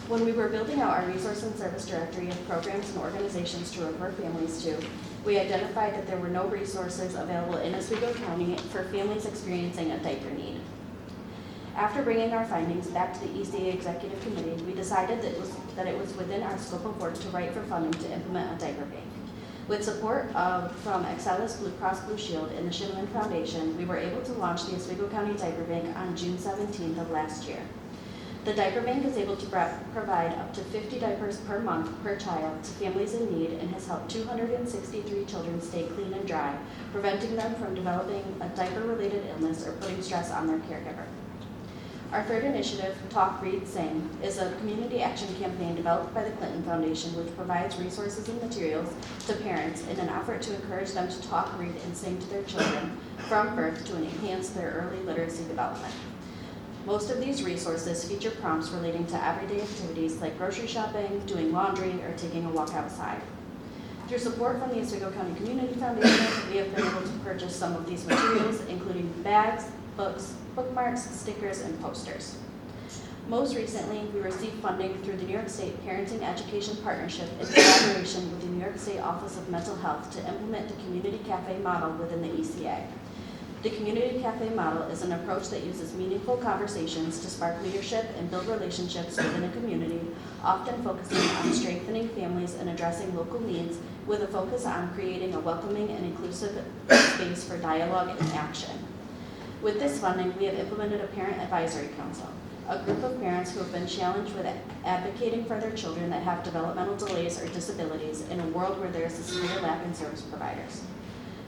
[SPEAKER 20] When we were building out our resource and service directory of programs and organizations to refer families to, we identified that there were no resources available in Oswego County for families experiencing a diaper need. After bringing our findings back to the ECA Executive Committee, we decided that it was within our scope of work to write for funding to implement a diaper bank. With support from Excelis Blue Cross Blue Shield and the Shinneman Foundation, we were able to launch the Oswego County Diaper Bank on June 17th of last year. The diaper bank is able to provide up to 50 diapers per month per child to families in need and has helped 263 children stay clean and dry, preventing them from developing a diaper-related illness or putting stress on their caregiver. Our third initiative, Talk, Read, Sing, is a community action campaign developed by the Clinton Foundation, which provides resources and materials to parents in an effort to encourage them to talk, read, and sing to their children from birth to enhance their early literacy development. Most of these resources feature prompts relating to everyday activities like grocery shopping, doing laundry, or taking a walk outside. Through support from the Oswego County Community Foundation, we have been able to purchase some of these materials, including bags, books, bookmarks, stickers, and posters. Most recently, we received funding through the New York State Parenting Education Partnership in collaboration with the New York State Office of Mental Health to implement the Community Cafe model within the ECA. The Community Cafe model is an approach that uses meaningful conversations to spark leadership and build relationships within a community, often focusing on strengthening families and addressing local needs with a focus on creating a welcoming and inclusive space for dialogue and action. With this funding, we have implemented a Parent Advisory Council, a group of parents who have been challenged with advocating for their children that have developmental delays or disabilities in a world where there is a severe lack in service providers.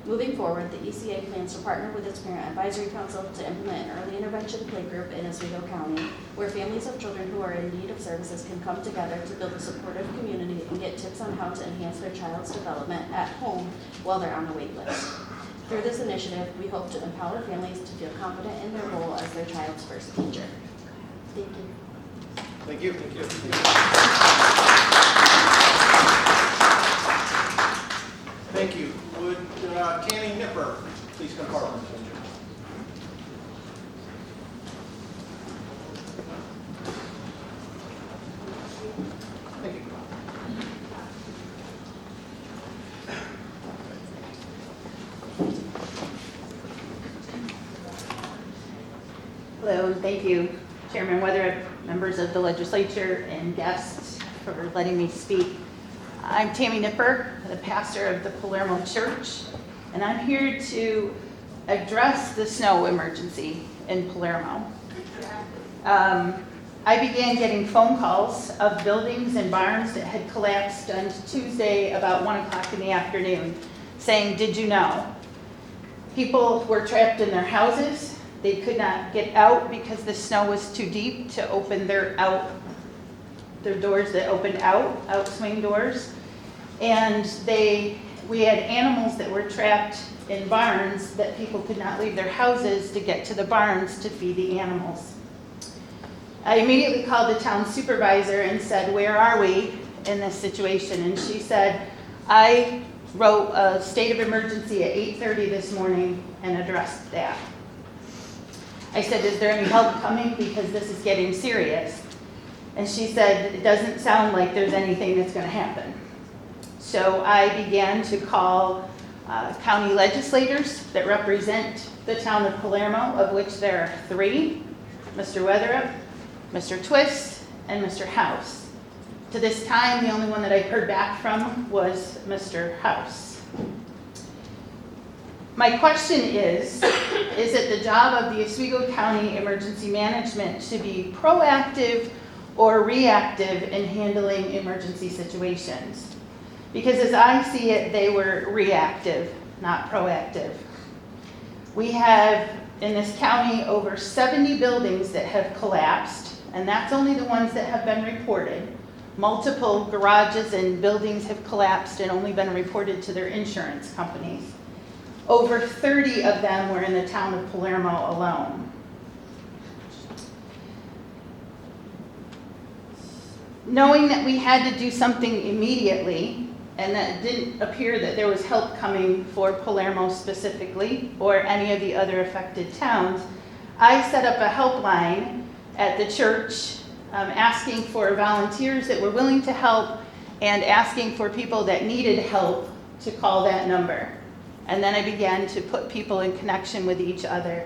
[SPEAKER 20] Moving forward, the ECA plans to partner with its Parent Advisory Council to implement an early intervention playgroup in Oswego County, where families of children who are in need of services can come together to build a supportive community and get tips on how to enhance their child's development at home while they're on a wait list. Through this initiative, we hope to empower families to feel confident in their role as their child's first teacher. Thank you.
[SPEAKER 1] Thank you. Thank you. Thank you. Would Tammy Nipper please come forward? Thank you.
[SPEAKER 21] Hello, and thank you, Chairman Weatherup, members of the legislature, and guests for letting me speak. I'm Tammy Nipper, the pastor of the Palermo Church, and I'm here to address the snow emergency in Palermo. I began getting phone calls of buildings and barns that had collapsed on Tuesday about 1 o'clock in the afternoon, saying, "Did you know?" People were trapped in their houses. They could not get out because the snow was too deep to open their doors that opened out swing doors. And we had animals that were trapped in barns that people could not leave their houses to get to the barns to feed the animals. I immediately called the town supervisor and said, "Where are we in this situation?" And she said, "I wrote a state of emergency at 8:30 this morning and addressed that." I said, "Is there any help coming? Because this is getting serious." And she said, "It doesn't sound like there's anything that's going to happen." So I began to call county legislators that represent the town of Palermo, of which there are 3, Mr. Weatherup, Mr. Twist, and Mr. House. To this time, the only one that I heard back from was Mr. House. My question is it the job of the Oswego County Emergency Management to be proactive or reactive in handling emergency situations? Because as I see it, they were reactive, not proactive. We have in this county over 70 buildings that have collapsed, and that's only the ones that have been reported. Multiple garages and buildings have collapsed and only been reported to their insurance companies. Over 30 of them were in the town of Palermo alone. Knowing that we had to do something immediately, and that it didn't appear that there was help coming for Palermo specifically, or any of the other affected towns, I set up a helpline at the church asking for volunteers that were willing to help and asking for people that needed help to call that number. And then I began to put people in connection with each other.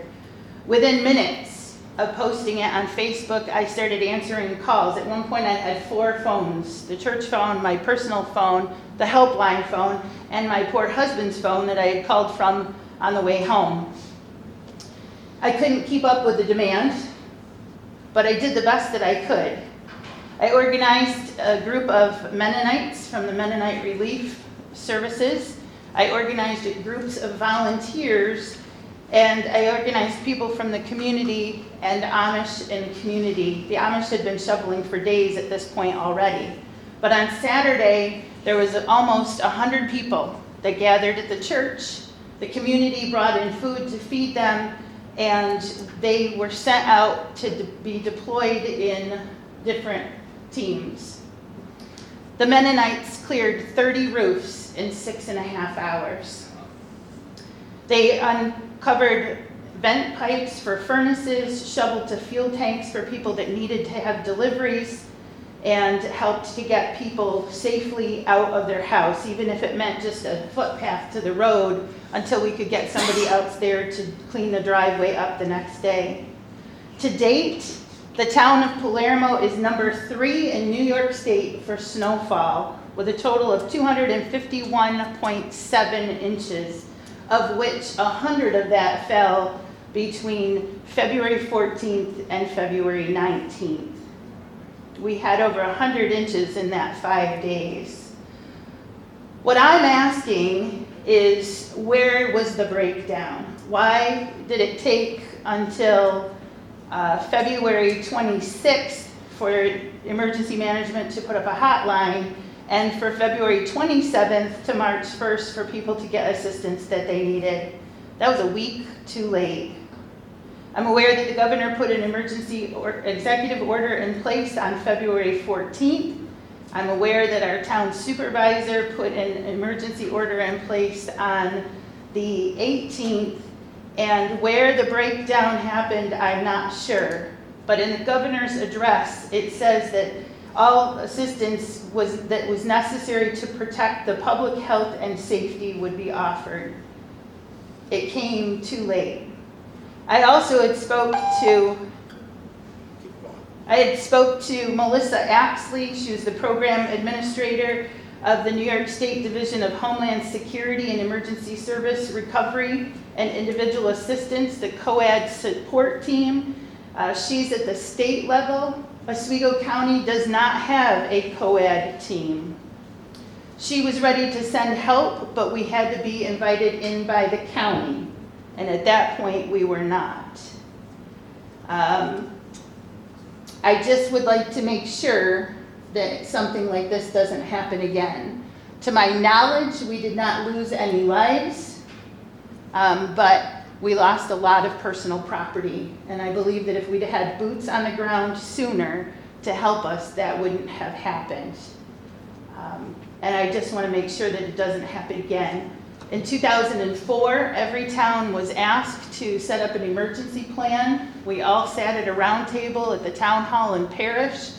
[SPEAKER 21] Within minutes of posting it on Facebook, I started answering calls. At one point I had 4 phones, the church phone, my personal phone, the helpline phone, and my poor husband's phone that I had called from on the way home. I couldn't keep up with the demand, but I did the best that I could. I organized a group of Mennonites from the Mennonite Relief Services. I organized groups of volunteers, and I organized people from the community and Amish in the community. The Amish had been shoveling for days at this point already. But on Saturday, there was almost 100 people that gathered at the church. The community brought in food to feed them, and they were sent out to be deployed in different teams. The Mennonites cleared 30 roofs in 6.5 hours. They uncovered vent pipes for furnaces, shoveled to fuel tanks for people that needed to have deliveries, and helped to get people safely out of their house, even if it meant just a footpath to the road until we could get somebody else there to clean the driveway up the next day. To date, the town of Palermo is number 3 in New York State for snowfall, with a total of 251.7 inches, of which 100 of that fell between February 14th and February 19th. We had over 100 inches in that 5 days. What I'm asking is, where was the breakdown? Why did it take until February 26th for emergency management to put up a hotline, and for February 27th to March 1st for people to get assistance that they needed? That was a week too late. I'm aware that the governor put an emergency or executive order in place on February 14th. I'm aware that our town supervisor put an emergency order in place on the 18th, and where the breakdown happened, I'm not sure. But in the governor's address, it says that all assistance that was necessary to protect the public health and safety would be offered. It came too late. I also had spoke to Melissa Axley. She was the program administrator of the New York State Division of Homeland Security and Emergency Service Recovery and Individual Assistance, the COAD support team. She's at the state level. Oswego County does not have a COAD team. She was ready to send help, but we had to be invited in by the county. And at that point, we were not. I just would like to make sure that something like this doesn't happen again. To my knowledge, we did not lose any lives, but we lost a lot of personal property. And I believe that if we'd had boots on the ground sooner to help us, that wouldn't have happened. And I just want to make sure that it doesn't happen again. In 2004, every town was asked to set up an emergency plan. We all sat at a round table at the town hall in Parrish,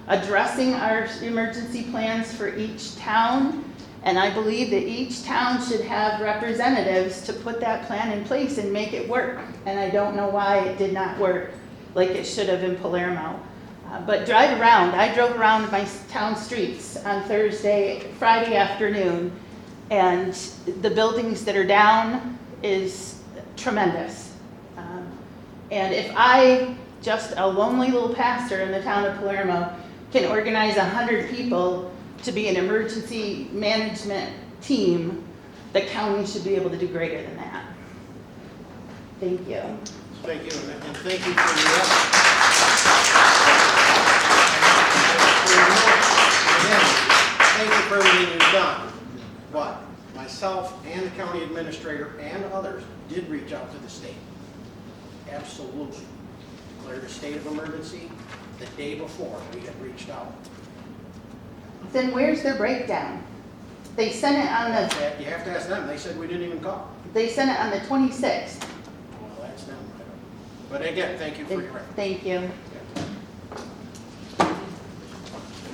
[SPEAKER 21] addressing our emergency plans for each town. And I believe that each town should have representatives to put that plan in place and make it work. And I don't know why it did not work like it should have in Palermo. But drive around. I drove around my town streets on Friday afternoon, and the buildings that are down is tremendous. And if I, just a lonely little pastor in the town of Palermo, can organize 100 people to be an emergency management team, the county should be able to do greater than that. Thank you.
[SPEAKER 1] Thank you, and thank you for your effort. Again, thank you for everything you've done. But myself and the county administrator and others did reach out to the state. Absolutely. Declared a state of emergency. The day before, we had reached out.
[SPEAKER 21] Then where's their breakdown? They sent it on the,
[SPEAKER 1] You have to ask them. They said we didn't even call.
[SPEAKER 21] they sent it on the 26th.
[SPEAKER 1] Well, that's them. But again, thank you for your effort.
[SPEAKER 21] Thank you.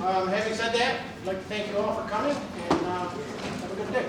[SPEAKER 1] Having said that, I'd like to thank you all for coming, and have a good day.